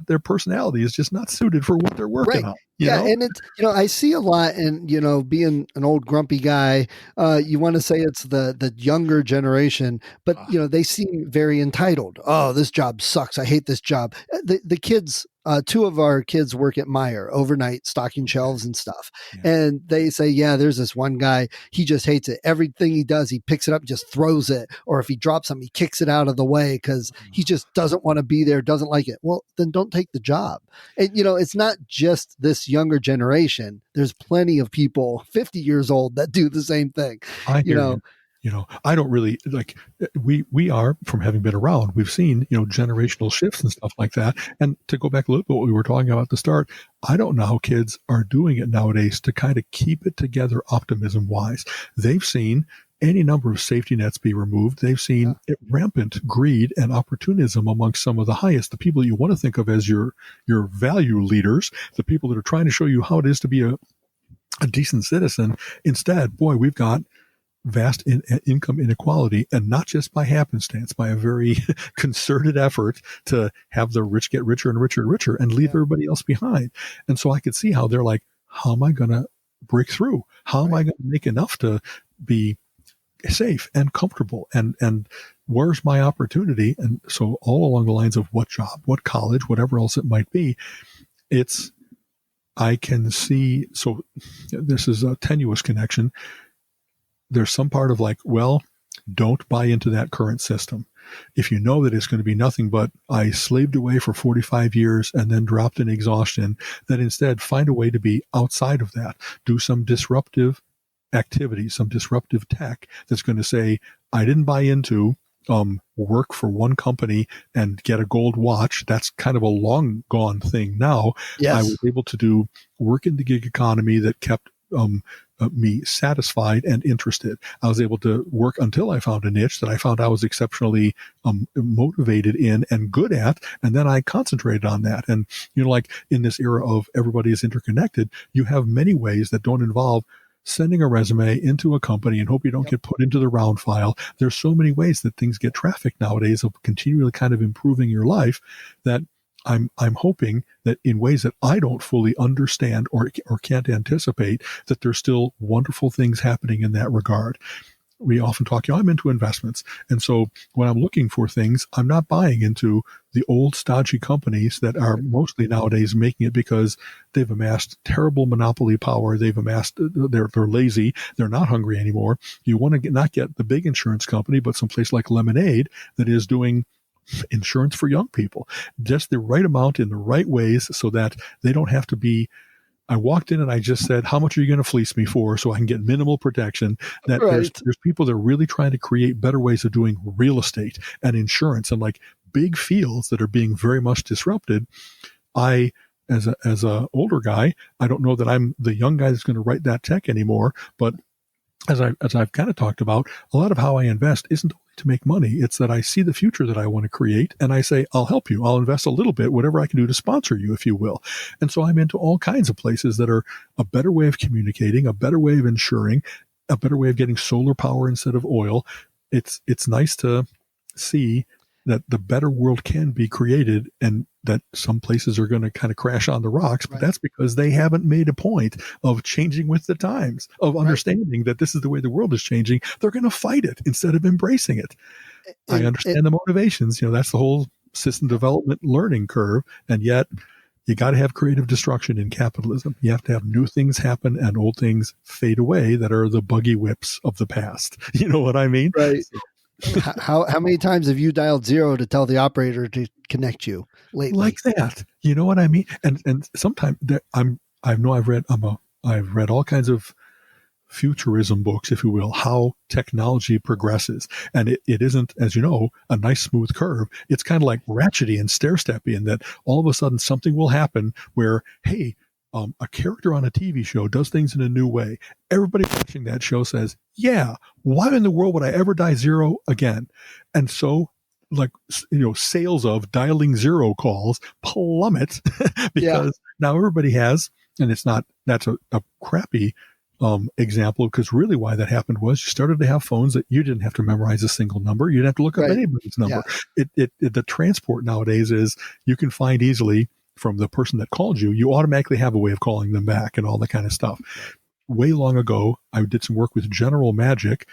their personality is just not suited for what they're working on. And it's, I see a lot, and, being an old grumpy guy, you want to say it's the younger generation, but, they seem very entitled. Oh, this job sucks. I hate this job. The kids, two of our kids work at Meijer overnight, stocking shelves and stuff. Yeah. And they say, there's this one guy, he just hates it. Everything he does, he picks it up, just throws it. Or if he drops something, he kicks it out of the way because he just doesn't want to be there, doesn't like it. Well, then don't take the job. And, it's not just this younger generation. There's plenty of people 50 years old that do the same thing. I don't really like, we are, from having been around, we've seen, generational shifts and stuff like that. And to go back a little bit, what we were talking about at the start, I don't know how kids are doing it nowadays to kind of keep it together optimism wise. They've seen any number of safety nets be removed. They've seen rampant greed and opportunism amongst some of the highest, the people you want to think of as your value leaders, the people that are trying to show you how it is to be a decent citizen. Instead, boy, we've got vast income inequality, and not just by happenstance, by a very concerted effort to have the rich get richer and richer and richer and leave everybody else behind. And so I could see how they're like, how am I going to break through? How am I going to make enough to be safe and comfortable? And where's my opportunity? And so all along the lines of what job, what college, whatever else it might be, I can see, so this is a tenuous connection. There's some part of like, well, Don't buy into that current system. If you know that it's going to be nothing but I slaved away for 45 years and then dropped in exhaustion, then instead find a way to be outside of that. Do some disruptive activity, some disruptive tech that's going to say, I didn't buy into work for one company and get a gold watch. That's kind of a long gone thing now. Yes. I was able to do work in the gig economy that kept me satisfied and interested. I was able to work until I found a niche that I found I was exceptionally motivated in and good at, and then I concentrated on that. And, like in this era of everybody is interconnected, you have many ways that don't involve sending a resume into a company and hope you don't get put into the round file. There's so many ways that things get trafficked nowadays of continually kind of improving your life that I'm hoping that in ways that I don't fully understand or can't anticipate, that there's still wonderful things happening in that regard. We often talk, I'm into investments. And so when I'm looking for things, I'm not buying into the old stodgy companies that are mostly nowadays making it because they've amassed terrible monopoly power. They've amassed, they're lazy. They're not hungry anymore. You want to not get the big insurance company, but someplace like Lemonade that is doing insurance for young people, just the right amount in the right ways so that they don't have to be, I walked in and I just said, how much are you going to fleece me for so I can get minimal protection? That there's people that are really trying to create better ways of doing real estate and insurance and like big fields that are being very much disrupted. I, as a older guy, I don't know that I'm the young guy that's going to write that tech anymore, but as I've kind of talked about, a lot of how I invest isn't only to make money. It's that I see the future that I want to create and I say, I'll help you. I'll invest a little bit, whatever I can do to sponsor you, if you will. And so I'm into all kinds of places that are a better way of communicating, a better way of insuring, a better way of getting solar power instead of oil. It's nice to see that the better world can be created and that some places are going to kind of crash on the rocks, but that's because they haven't made a point of changing with the times, of understanding that this is the way the world is changing. They're going to fight it instead of embracing it. I understand the motivations. That's the whole system development learning curve. And yet you got to have creative destruction in capitalism. You have to have new things happen and old things fade away that are the buggy whips of the past. You know what I mean? Right. How many times have you dialed 0 to tell the operator to connect you lately? Like that, you know what I mean? And sometimes I've read all kinds of futurism books, if you will, how technology progresses, and it isn't, as you know, a nice smooth curve. It's kind of like ratchety and stair-steppy, in that all of a sudden something will happen where, hey, a character on a TV show does things in a new way. Everybody watching that show says, yeah, why in the world would I ever dial 0 again? And so, sales of dialing 0 calls plummet because now everybody has, and that's a crappy example, because really why that happened was you started to have phones that you didn't have to memorize a single number. You didn't have to look up anybody's number. Yeah. The transport nowadays is you can find easily from the person that called you, you automatically have a way of calling them back and all that kind of stuff. Way long ago, I did some work with General Magic,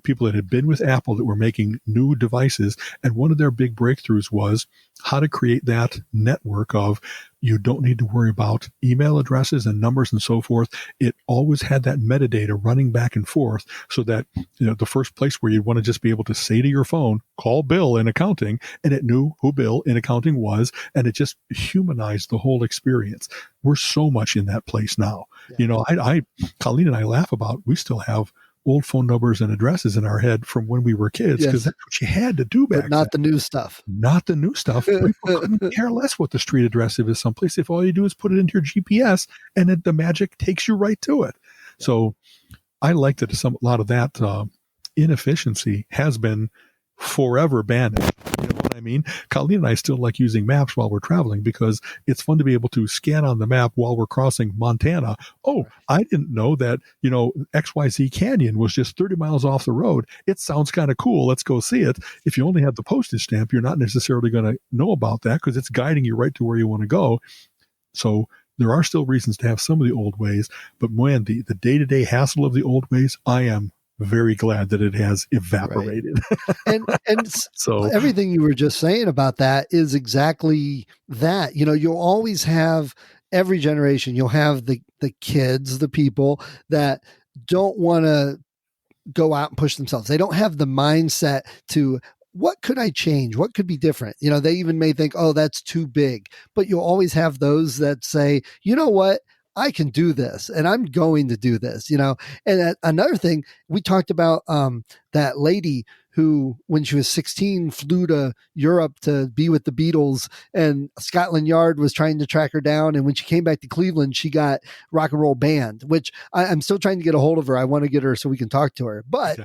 people that had been with Apple that were making new devices. And one of their big breakthroughs was how to create that network of, you don't need to worry about email addresses and numbers and so forth. It always had that metadata running back and forth, so that the first place where you'd want to just be able to say to your phone, call Bill in accounting, and it knew who Bill in accounting was, and it just humanized the whole experience. We're so much in that place now. Yeah. Colleen and I laugh about, we still have old phone numbers and addresses in our head from when we were kids, because that's what you had to do back then. Not the new stuff. Not the new stuff. People couldn't care less what the street address is someplace if all you do is put it into your GPS and the magic takes you right to it. Yeah. So I like that a lot of that inefficiency has been forever banished. You know what I mean? Colleen and I still like using maps while we're traveling because it's fun to be able to scan on the map while we're crossing Montana. Oh, I didn't know that, XYZ Canyon was just 30 miles off the road. It sounds kind of cool. Let's go see it. If you only have the postage stamp, you're not necessarily going to know about that because it's guiding you right to where you want to go. So there are still reasons to have some of the old ways, but man, the day-to-day hassle of the old ways, I am very glad that it has evaporated. Right. And so everything you were just saying about that is exactly that. You'll always have, every generation, you'll have the kids, the people that don't want to go out and push themselves. They don't have the mindset to, what could I change? What could be different? They even may think, oh, that's too big, but you'll always have those that say, you know what? I can do this and I'm going to do this, And another thing, we talked about that lady who, when she was 16, flew to Europe to be with the Beatles, and Scotland Yard was trying to track her down. And when she came back to Cleveland, she got Rock and Roll Band, which I'm still trying to get a hold of her. I want to get her so we can talk to her. But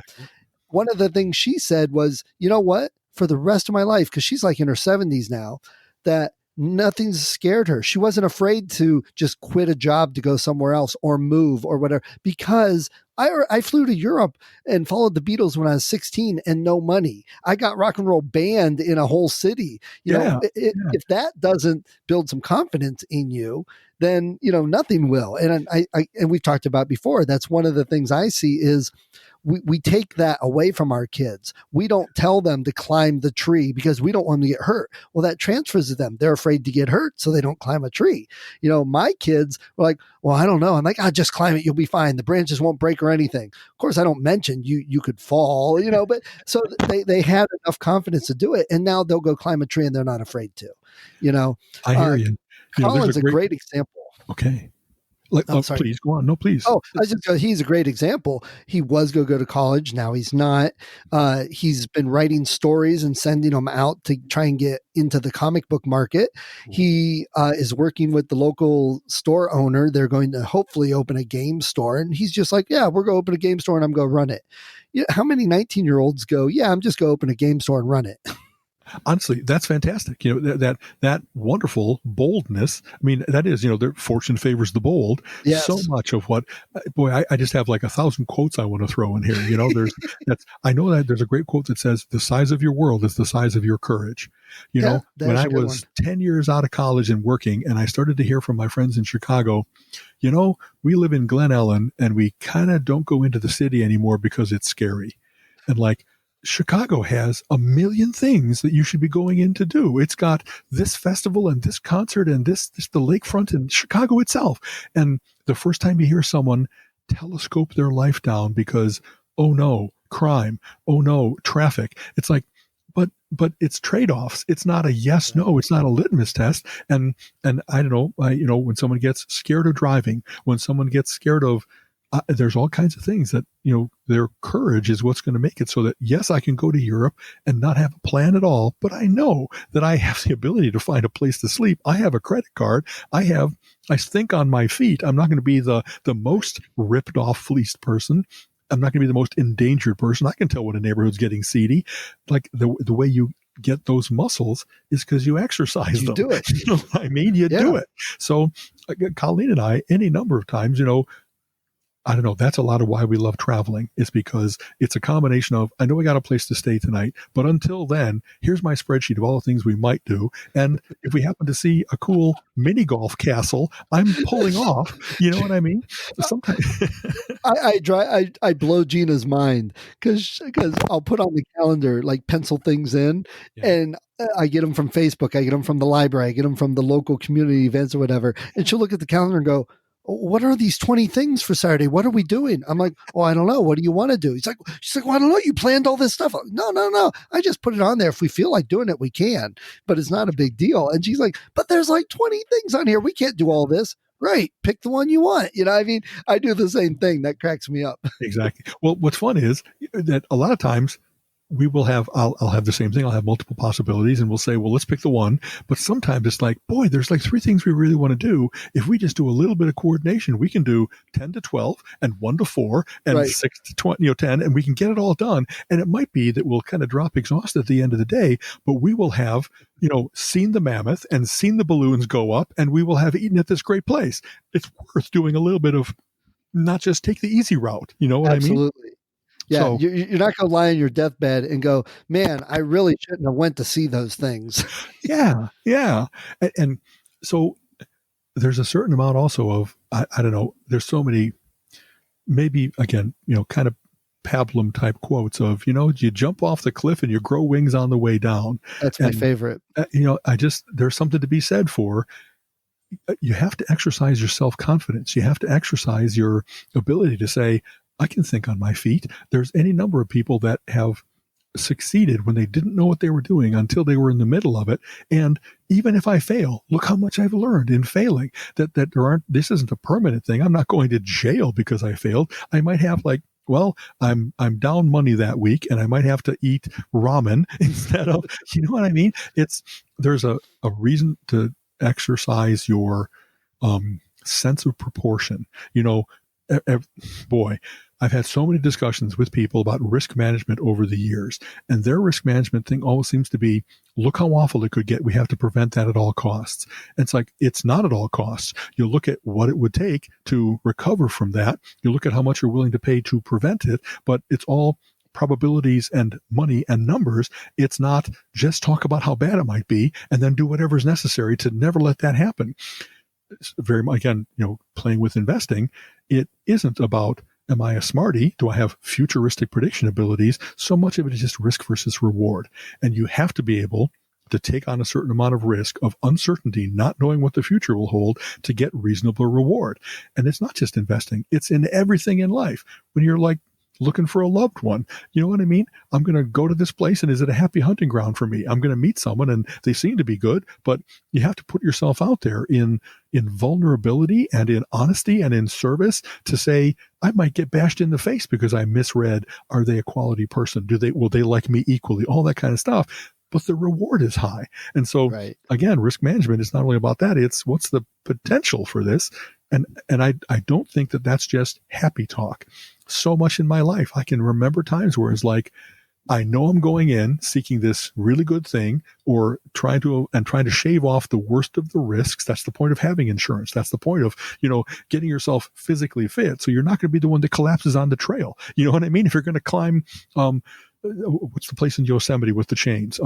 one of the things she said was, you know what, for the rest of my life, because she's like in her 70s now, that nothing's scared her. She wasn't afraid to just quit a job to go somewhere else or move or whatever, because I flew to Europe and followed the Beatles when I was 16 and no money. I got Rock and Roll Band in a whole city. If that doesn't build some confidence in you, then, nothing will. And and we've talked about before, that's one of the things I see is we take that away from our kids. We don't tell them to climb the tree because we don't want them to get hurt. Well, that transfers to them. They're afraid to get hurt, so they don't climb a tree. My kids were like, well, I don't know. I'm like, just climb it. You'll be fine. The branches won't break or anything. Of course, I don't mention you could fall, but so they had enough confidence to do it. And now they'll go climb a tree and they're not afraid to, I hear you. Colin's a great example. Okay. Sorry. Please go on. No, please. Oh, he's a great example. He was go to college. Now he's not. He's been writing stories and sending them out to try and get into the comic book market. He is working with the local store owner. They're going to hopefully open a game store. And he's just like, yeah, we're going to open a game store and I'm going to run it. How many 19-year-olds go, yeah, I'm just going to open a game store and run it? Honestly, that's fantastic. That wonderful boldness. I mean, that is, their fortune favors the bold. Yes. So much of what, boy, I just have like 1,000 quotes I want to throw in here. I know that there's a great quote that says, the size of your world is the size of your courage. When I was 10 years out of college and working, and I started to hear from my friends in Chicago, we live in Glen Ellen and we kind of don't go into the city anymore because it's scary. And like, Chicago has a million things that you should be going in to do. It's got this festival and this concert and this the lakefront in Chicago itself. And the first time you hear someone telescope their life down because, oh no, crime, oh no, traffic, it's like, but it's trade-offs. It's not a yes, no, it's not a litmus test. And I don't know, when someone gets scared of driving, when someone gets scared of there's all kinds of things that, their courage is what's going to make it so that, yes, I can go to Europe and not have a plan at all, but I know that I have the ability to find a place to sleep. I have a credit card. I think on my feet. I'm not going to be the most ripped off, fleeced person. I'm not going to be the most endangered person. I can tell when a neighborhood's getting seedy. Like the way you get those muscles is because you exercise them. Do it. You do it. So Colleen and I, any number of times, I don't know. That's a lot of why we love traveling, is because it's a combination of, I know we got a place to stay tonight, but until then, here's my spreadsheet of all the things we might do. And if we happen to see a cool mini golf castle, I'm pulling off. You know what I mean? Sometimes I blow Gina's mind because I'll put on the calendar, like pencil things in, and I get them from Facebook. I get them from the library. I get them from the local community events or whatever. And she'll look at the calendar and go, what are these 20 things for Saturday? What are we doing? I'm like, oh, I don't know. What do you want to do? She's like, well, I don't know. You planned all this stuff. No. I just put it on there. If we feel like doing it, we can, but it's not a big deal. And she's like, but there's like 20 things on here. We can't do all this. Right. Pick the one you want. I do the same thing. That cracks me up. Exactly. Well, what's fun is that a lot of times we will have, I'll have the same thing. I'll have multiple possibilities and we'll say, well, let's pick the one. But sometimes it's like, boy, there's like 3 things we really want to do. If we just do a little bit of coordination, we can do 10 to 12 and 1 to 4 and 6 to 20, 10, and we can get it all done. And it might be that we'll kind of drop exhausted at the end of the day, but we will have, seen the mammoth and seen the balloons go up, and we will have eaten at this great place. It's worth doing a little bit of, not just take the easy route. You know what Absolutely. I mean? Yeah, So, you're not going to lie on your deathbed and go, man, I really shouldn't have went to see those things. yeah. And so there's a certain amount also of, I don't know, there's so many, maybe again, kind of pablum type quotes of, you jump off the cliff and you grow wings on the way down. That's my favorite. There's something to be said for, you have to exercise your self-confidence. You have to exercise your ability to say, I can think on my feet. There's any number of people that have succeeded when they didn't know what they were doing until they were in the middle of it. And even if I fail, look how much I've learned in failing. That this isn't a permanent thing. I'm not going to jail because I failed. I might have I'm down money that week and I might have to eat ramen instead of, you know what I mean? There's a reason to exercise your sense of proportion. Boy, I've had so many discussions with people about risk management over the years, and their risk management thing always seems to be, look how awful it could get. We have to prevent that at all costs. And it's like, it's not at all costs. You look at what it would take to recover from that. You look at how much you're willing to pay to prevent it, but it's all probabilities and money and numbers. It's not just talk about how bad it might be and then do whatever's necessary to never let that happen. It's very much, again, playing with investing, it isn't about, am I a smarty? Do I have futuristic prediction abilities? So much of it is just risk versus reward. And you have to be able to take on a certain amount of risk, of uncertainty, not knowing what the future will hold, to get reasonable reward. And it's not just investing. It's in everything in life. When you're like looking for a loved one, you know what I mean? I'm going to go to this place, and is it a happy hunting ground for me? I'm going to meet someone and they seem to be good, but you have to put yourself out there in vulnerability and in honesty and in service to say, I might get bashed in the face because I misread. Are they a quality person? Will they like me equally? All that kind of stuff. But the reward is high. And so Again, risk management is not only about that, it's what's the potential for this. And I don't think that that's just happy talk. So much in my life, I can remember times where it's like, I know I'm going in seeking this really good thing, or trying to shave off the worst of the risks. That's the point of having insurance. That's the point of, getting yourself physically fit. So you're not going to be the one that collapses on the trail. You know what I mean? If you're going to climb, what's the place in Yosemite with the chains?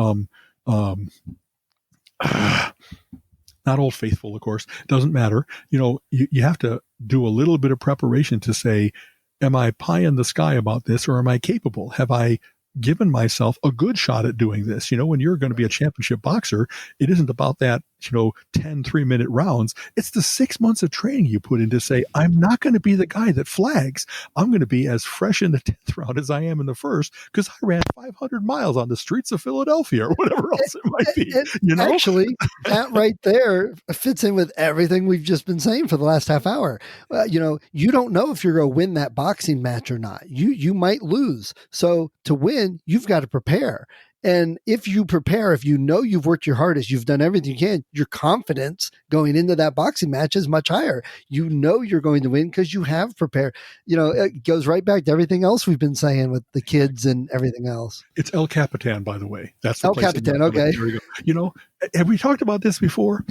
Not Old Faithful, of course. Doesn't matter. You have to do a little bit of preparation to say, am I pie in the sky about this, or am I capable? Have I given myself a good shot at doing this? When you're going to be a championship boxer, it isn't about that, 10 3-minute rounds. It's the 6 months of training you put in to say, I'm not going to be the guy that flags. I'm going to be as fresh in the 10th round as I am in the first, because I ran 500 miles on the streets of Philadelphia, or whatever else it might be. Actually, that right there fits in with everything we've just been saying for the last half hour. You don't know if you're going to win that boxing match or not. You might lose. So to win, you've got to prepare. And if you prepare, if you know you've worked your hardest, you've done everything you can, your confidence going into that boxing match is much higher. You know you're going to win because you have prepared. It goes right back to everything else we've been saying with the kids and everything else. It's El Capitan, by the way. That's the El Capitan, okay. There you go. Have we talked about this before?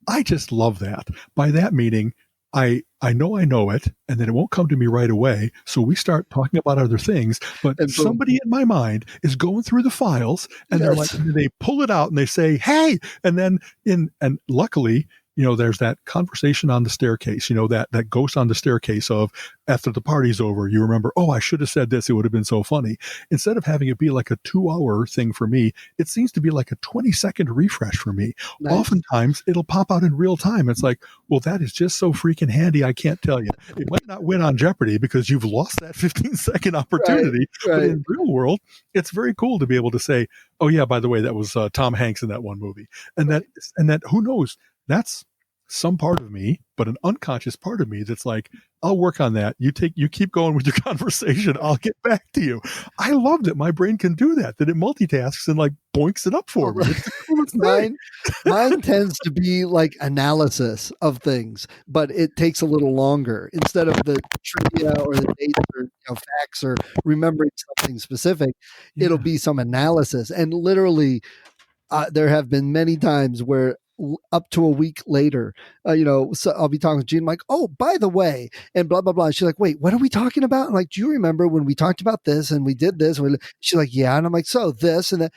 I just love that. By that meaning, I know it, and then it won't come to me right away. So we start talking about other things, but somebody in my mind is going through the files, and they're like, and they pull it out and they say, hey, and then and luckily, there's that conversation on the staircase, that ghost on the staircase of, after the party's over, you remember, oh, I should have said this. It would have been so funny. Instead of having it be like a 2-hour thing for me, it seems to be like a 20-second refresh for me. Nice. Oftentimes it'll pop out in real time. It's like, well, that is just so freaking handy. I can't tell you. It might not win on Jeopardy because you've lost that 15-second opportunity. Right. But in real world, it's very cool to be able to say, oh yeah, by the way, that was Tom Hanks in that one movie. And that who knows, that's some part of me, but an unconscious part of me that's like, I'll work on that. You keep going with your conversation. I'll get back to you. I love that my brain can do that it multitasks and like boinks it up for me. It's the coolest thing. Mine tends to be like analysis of things, but it takes a little longer. Instead of the trivia or the dates or facts or remembering something specific, it'll be some analysis. And literally, there have been many times where up to a week later, so I'll be talking to Jean, I'm like, oh, by the way, and blah, blah, blah. And she's like, wait, what are we talking about? I'm like, do you remember when we talked about this and we did this? She's like, yeah. And I'm like, so this and that.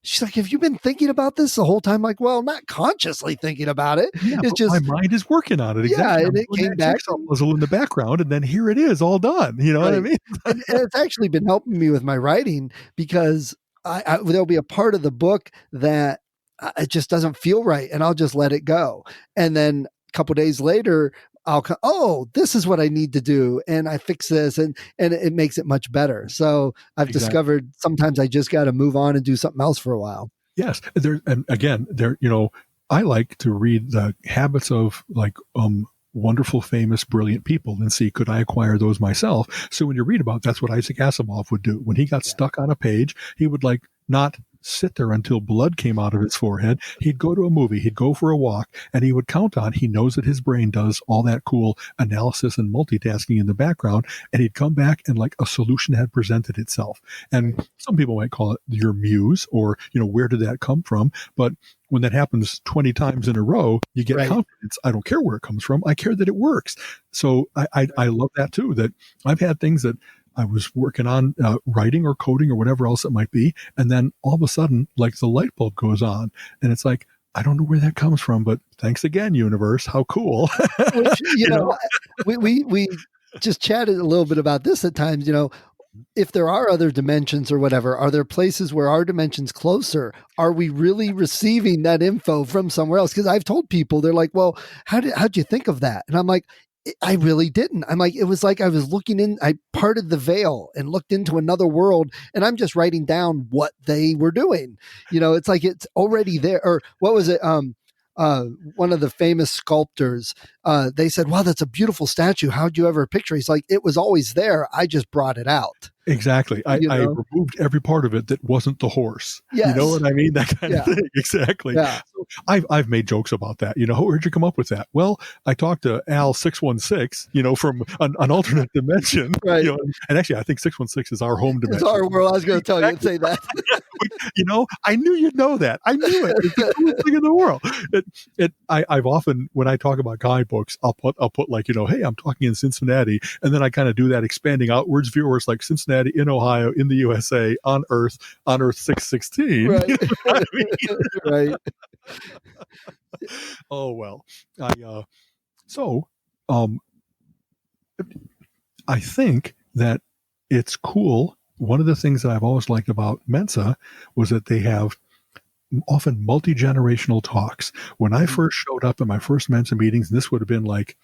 She's like, have you been thinking about this the whole time? I'm like, well, not consciously thinking about it. Yeah, it's just my mind is working on it. Exactly. Yeah, and it came back puzzle in the background, and then here it is, all done. You know what I mean? and it's actually been helping me with my writing, because there'll be a part of the book that it just doesn't feel right, and I'll just let it go. And then a couple of days later, oh, this is what I need to do. And I fix this and it makes it much better. So I've discovered sometimes I just got to move on and do something else for a while. Yes. And again, I like to read the habits of like, wonderful, famous, brilliant people and see, could I acquire those myself? So when you read about, that's what Isaac Asimov would do. When he got stuck on a page, he would like not sit there until blood came out of his forehead. He'd go to a movie, he'd go for a walk, and he would count on, he knows that his brain does all that cool analysis and multitasking in the background, and he'd come back and like a solution had presented itself. And some people might call it your muse, or, where did that come from? But when that happens 20 times in a row, you get confidence. I don't care where it comes from. I care that it works. So I love that too, that I've had things that I was working on writing or coding or whatever else it might be. And then all of a sudden, like the light bulb goes on and it's like, I don't know where that comes from, but thanks again, universe. How cool. Which, we just chatted a little bit about this at times, if there are other dimensions or whatever, are there places where our dimension's closer? Are we really receiving that info from somewhere else? Because I've told people, they're like, well, how'd you think of that? And I'm like, I really didn't. I'm like, it was like I was looking in, I parted the veil and looked into another world, and I'm just writing down what they were doing. It's like it's already there. Or what was it? One of the famous sculptors, they said, wow, that's a beautiful statue. How'd you ever picture? He's like, it was always there. I just brought it out. Exactly. I removed every part of it that wasn't the horse. Yes. You know what I mean? That kind of thing. Exactly. Yeah. So I've made jokes about that. Where'd you come up with that? Well, I talked to Al 616, from an alternate dimension. Right. And actually, I think 616 is our home dimension. It's our world. I was going to tell you to say that. I knew you'd know that. I knew it. It's the coolest thing in the world. I've often, when I talk about comic books, I'll put like, hey, I'm talking in Cincinnati. And then I kind of do that expanding outwards view where it's like Cincinnati, in Ohio, in the USA, on Earth 616. Right. You know what I mean? Right. Oh, well. I think that it's cool. One of the things that I've always liked about Mensa was that they have often multi-generational talks. When I first showed up at my first Mensa meetings, and this would have been like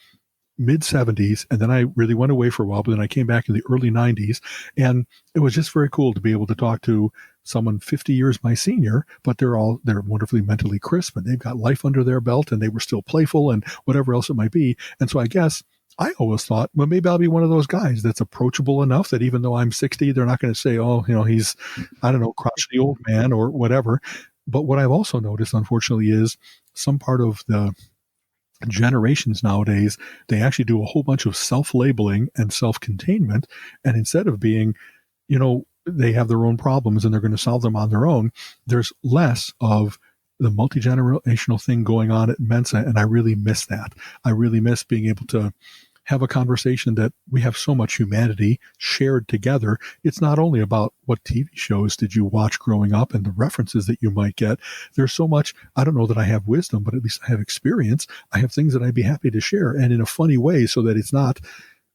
mid-70s, and then I really went away for a while, but then I came back in the early 90s, and it was just very cool to be able to talk to someone 50 years my senior, but they're wonderfully mentally crisp, and they've got life under their belt, and they were still playful, and whatever else it might be. And so I guess I always thought, well, maybe I'll be one of those guys that's approachable enough that even though I'm 60, they're not going to say, oh, he's, I don't know, crotchety old man or whatever. But what I've also noticed, unfortunately, is some part of the generations nowadays, they actually do a whole bunch of self-labeling and self-containment. And instead of being, they have their own problems and they're going to solve them on their own, there's less of the multi-generational thing going on at Mensa. And I really miss that. I really miss being able to have a conversation that we have so much humanity shared together. It's not only about what TV shows did you watch growing up and the references that you might get. There's so much, I don't know that I have wisdom, but at least I have experience. I have things that I'd be happy to share, and in a funny way, so that it's not,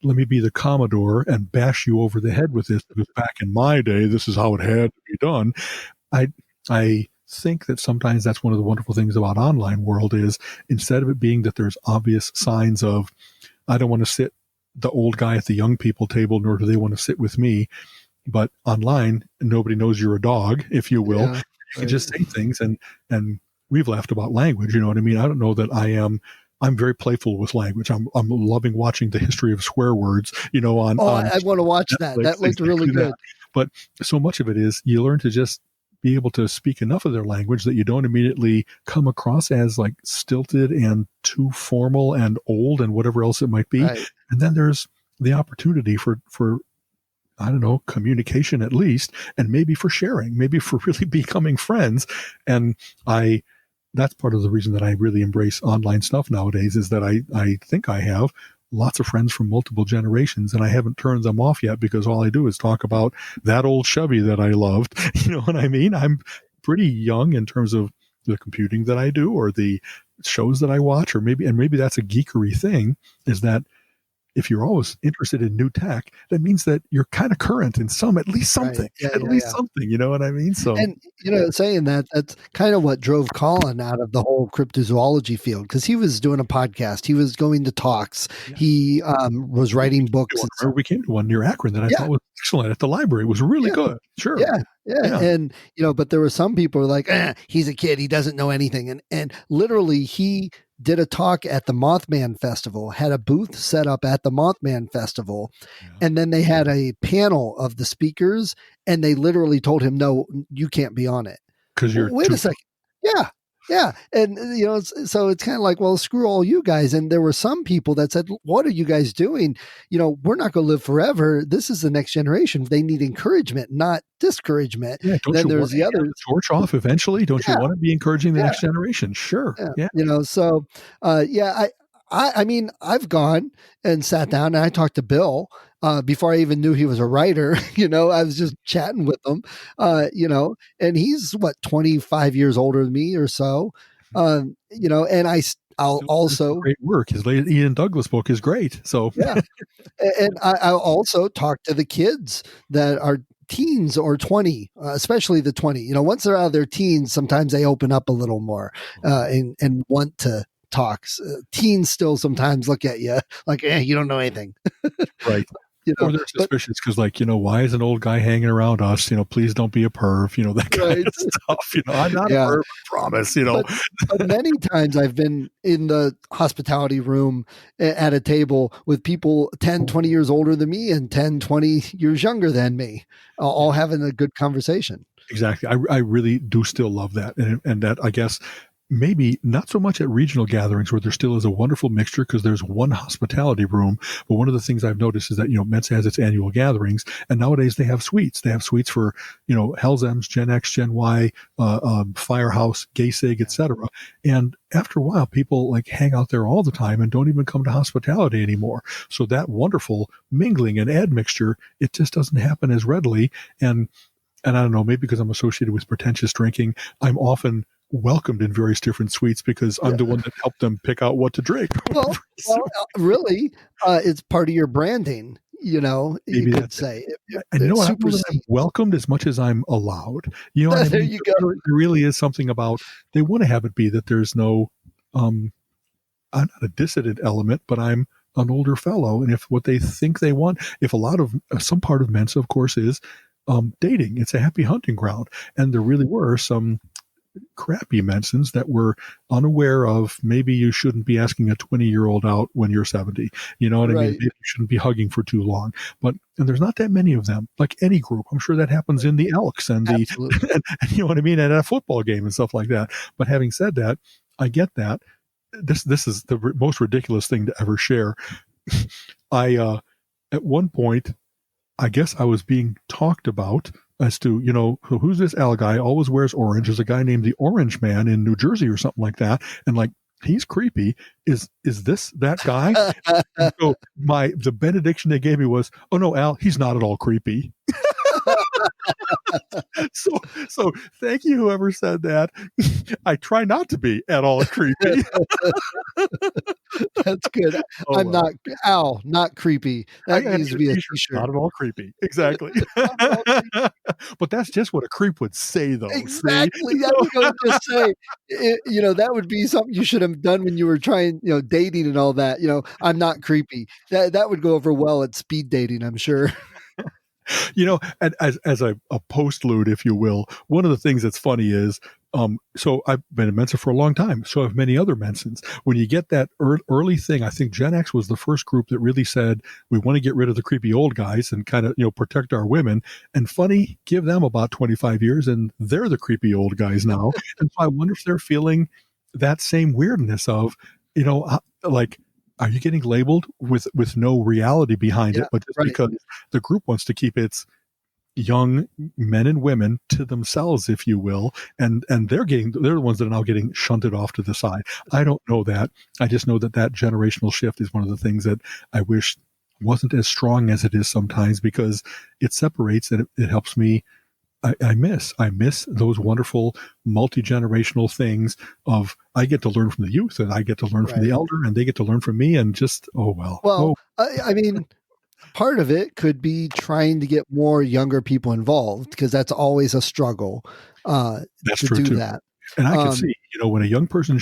let me be the Commodore and bash you over the head with this, because back in my day, this is how it had to be done. I think that sometimes that's one of the wonderful things about online world is, instead of it being that there's obvious signs of, I don't want to sit the old guy at the young people table, nor do they want to sit with me. But online, nobody knows you're a dog, if you will. Yeah, you can just say things, and we've laughed about language. You know what I mean? I don't know that I'm very playful with language. I'm loving watching the history of swear words, I want to watch Netflix. That looked really good. But so much of it is you learn to just be able to speak enough of their language that you don't immediately come across as like stilted and too formal and old and whatever else it might be. Right. And then there's the opportunity for I don't know, communication at least, and maybe for sharing, maybe for really becoming friends. And that's part of the reason that I really embrace online stuff nowadays, is that I think I have lots of friends from multiple generations, and I haven't turned them off yet, because all I do is talk about that old Chevy that I loved. You know what I mean? I'm pretty young in terms of the computing that I do or the shows that I watch, or maybe that's a geekery thing, is that if you're always interested in new tech, that means that you're kind of current in at least something, Right. Yeah, at yeah, least yeah. something, you know what I mean? So, And saying that, that's kind of what drove Colin out of the whole cryptozoology field, because he was doing a podcast, he was going to talks, yeah. he was writing books. And Remember, we came to one near Akron that I Yeah. thought was excellent at the library. It was really Yeah. good. Sure. Yeah, yeah, Yeah. and but there were some people who were like, he's a kid, he doesn't know anything, and literally he did a talk at the Mothman Festival, had a booth set up at the Mothman Festival, Yeah. and then they had a panel of the speakers, and they literally told him, "No, you can't be on it." Because you're Wait a second. Yeah. Yeah. And, so it's kind of like, well, screw all you guys. And there were some people that said, what are you guys doing? We're not going to live forever. This is the next generation. They need encouragement, not discouragement. Yeah, don't Then you there's want to the others. torch off eventually? Don't you want to be encouraging the next generation? Sure. Yeah. Yeah. So, I mean, I've gone and sat down and I talked to Bill before I even knew he was a writer. I was just chatting with him, and he's 25 years older than me or so. And I'll also great work. His latest Ian Douglas book is great. So yeah, and I'll also talk to the kids that are teens or 20, especially the 20. Once they're out of their teens, sometimes they open up a little more and want to talk. Teens still sometimes look at you like, you don't know anything. Right. Or they're suspicious because, why is an old guy hanging around us? Please don't be a perv. That kind of stuff. I'm not a perv, I promise. But many times I've been in the hospitality room at a table with people 10, 20 years older than me and 10, 20 years younger than me, all having a good conversation. Exactly. I really do still love that. And that, I guess, maybe not so much at regional gatherings where there still is a wonderful mixture because there's one hospitality room. But one of the things I've noticed is that, Mensa has its annual gatherings, and nowadays they have suites. They have suites for, Hell's M's, Gen X, Gen Y, Firehouse, Gay Sig, etc. And after a while, people hang out there all the time and don't even come to hospitality anymore. So that wonderful mingling and admixture, it just doesn't happen as readily. And I don't know, maybe because I'm associated with pretentious drinking, I'm often welcomed in various different suites because I'm the one that helped them pick out what to drink. Well, really, it's part of your branding, maybe you could say. And I don't know that I'm welcomed as much as I'm allowed. What there I mean? You go. There really is something about, they want to have it be that there's no, I'm not a dissident element, but I'm an older fellow. And if what they think they want, if a lot of, some part of Mensa, of course, is dating, it's a happy hunting ground. And there really were some crappy Mensans that were unaware of, maybe you shouldn't be asking a 20-year-old out when you're 70. You know what I mean? Maybe you shouldn't be hugging for too long. And there's not that many of them, like any group. I'm sure that happens in the Elks and and you know what I mean, at a football game and stuff like that. But having said that, I get that. This is the most ridiculous thing to ever share. I at one point, I guess I was being talked about as to, who's this Al guy, always wears orange. There's a guy named the Orange Man in New Jersey or something like that. And he's creepy. Is this that guy? So the benediction they gave me was, oh no, Al, he's not at all creepy. So thank you, whoever said that. I try not to be at all creepy. That's good. I'm not Al, not creepy. That needs to be a t-shirt. Not at all creepy. Exactly. But that's just what a creep would say, though. Exactly. I was going to just say, that would be something you should have done when you were trying, dating and all that. I'm not creepy. That would go over well at speed dating, I'm sure. And as a postlude, if you will, one of the things that's funny is, so I've been in Mensa for a long time. So have many other Mensans. When you get that early thing, I think Gen X was the first group that really said, we want to get rid of the creepy old guys and kind of, protect our women. And funny, give them about 25 years and they're the creepy old guys now. And so I wonder if they're feeling that same weirdness of, are you getting labeled with no reality behind it, but just because the group wants to keep its young men and women to themselves, if you will, and they're the ones that are now getting shunted off to the side. I don't know that. I just know that generational shift is one of the things that I wish wasn't as strong as it is sometimes, because it separates and it helps me I miss those wonderful multi-generational things of I get to learn from the youth and I get to learn from the elder and they get to learn from me and just, I mean, part of it could be trying to get more younger people involved because that's always a struggle that's to true do too. that. And I can see, when a young person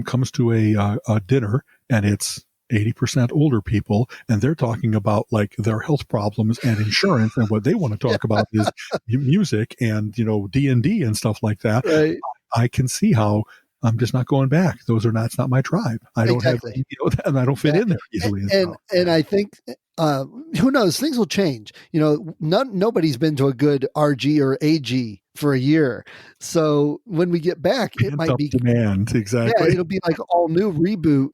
comes to a dinner and it's 80% older people and they're talking about like their health problems and insurance and what they want to talk about is music and, D&D and stuff like that. Right. I can see how I'm just not going back. It's not my tribe. I don't have, and I don't fit in there easily. And I think, who knows, things will change. Nobody's been to a good RG or AG for a year. So when we get back, it might be demand. Exactly. Yeah, it'll be like all new reboot.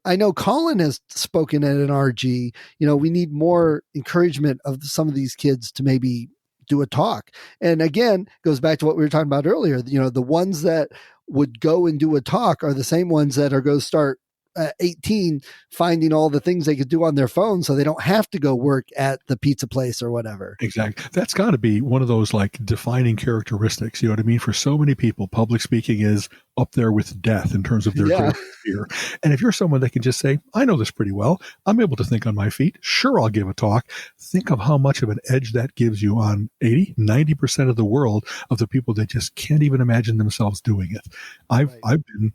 I know Colin has spoken at an RG. We need more encouragement of some of these kids to maybe do a talk. And again, goes back to what we were talking about earlier. The ones that would go and do a talk are the same ones that are going to start at 18 finding all the things they could do on their phone so they don't have to go work at the pizza place or whatever. Exactly. That's got to be one of those like defining characteristics. You know what I mean? For so many people, public speaking is up there with death in terms of their fear. And if you're someone that can just say, I know this pretty well, I'm able to think on my feet, sure, I'll give a talk. Think of how much of an edge that gives you on 90% of the world of the people that just can't even imagine themselves doing it. I've been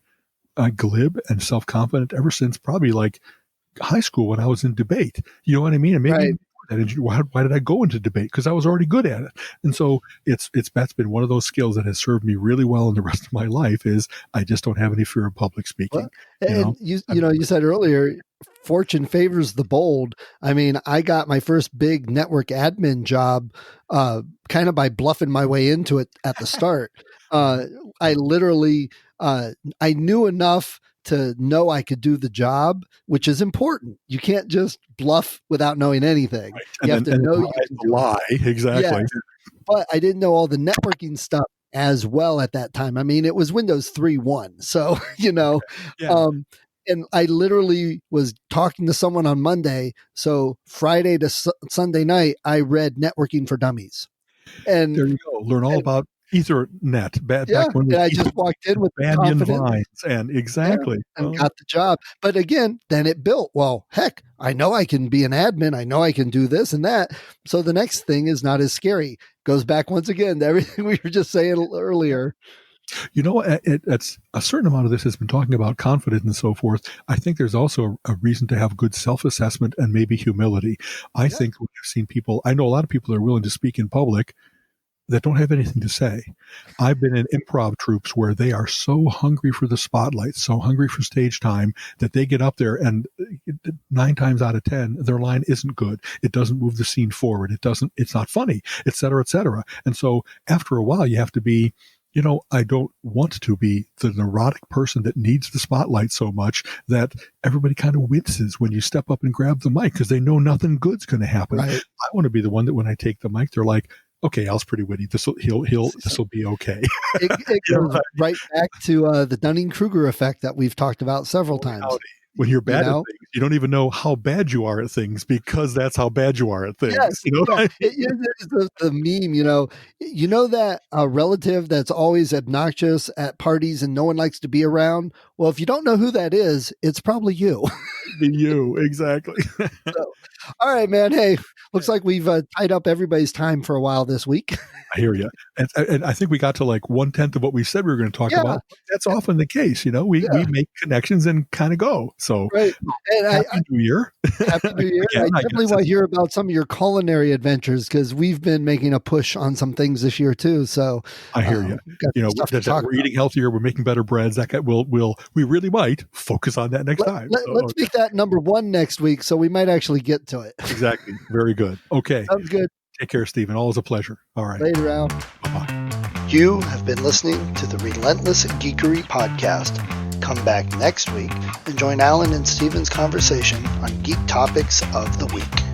glib and self-confident ever since probably like high school when I was in debate. You know what I mean? And maybe why did I go into debate? Because I was already good at it. And so that's been one of those skills that has served me really well in the rest of my life is I just don't have any fear of public speaking. Well, you said earlier, fortune favors the bold. I mean, I got my first big network admin job kind of by bluffing my way into it at the start. I literally, I knew enough to know I could do the job, which is important. You can't just bluff without knowing anything. Right. You have to know you can lie. Exactly. Yes. But I didn't know all the networking stuff as well at that time. I mean, it was Windows 3.1. So, and I literally was talking to someone on Monday. So Friday to Sunday night, I read Networking for Dummies. And there you go. Learn all about Ethernet. Back when I just walked in with Banyan Vines and and got the job. But again, then it built. Well, heck, I know I can be an admin. I know I can do this and that. So the next thing is not as scary. Goes back once again to everything we were just saying earlier. It's a certain amount of this has been talking about confidence and so forth. I think there's also a reason to have good self-assessment and maybe humility. I think we've seen people, I know a lot of people that are willing to speak in public that don't have anything to say. I've been in improv troupes where they are so hungry for the spotlight, so hungry for stage time that they get up there and 9 times out of 10, their line isn't good. It doesn't move the scene forward. It's not funny, et cetera, et cetera. And so after a while, you have to be, I don't want to be the neurotic person that needs the spotlight so much that everybody kind of winces when you step up and grab the mic because they know nothing good's going to happen. Right. I want to be the one that when I take the mic, they're like, okay, Al's pretty witty. This will be okay. It goes right back to the Dunning-Kruger effect that we've talked about several times. When you're bad at things, you don't even know how bad you are at things because that's how bad you are at things. Yes, the meme, you know that a relative that's always obnoxious at parties and no one likes to be around. Well, if you don't know who that is, it's probably you. You, exactly. So, all right, man. Hey, looks like we've tied up everybody's time for a while this week. I hear you. And I think we got to like 1/10 of what we said we were going to talk about. That's often the case. We make connections and kind of go. So right. And Happy New Year. Happy New Year. I definitely want to hear about some of your culinary adventures because we've been making a push on some things this year too. So I hear you. We're eating healthier. We're making better breads. We really might focus on that next time. Let's make that number 1 next week. So we might actually get to it. Exactly. Very good. Okay. Sounds good. Take care, Stephen. Always a pleasure. All right. Later, Al. Bye-bye. You have been listening to the Relentless Geekery Podcast. Come back next week and join Alan and Stephen's conversation on geek topics of the week.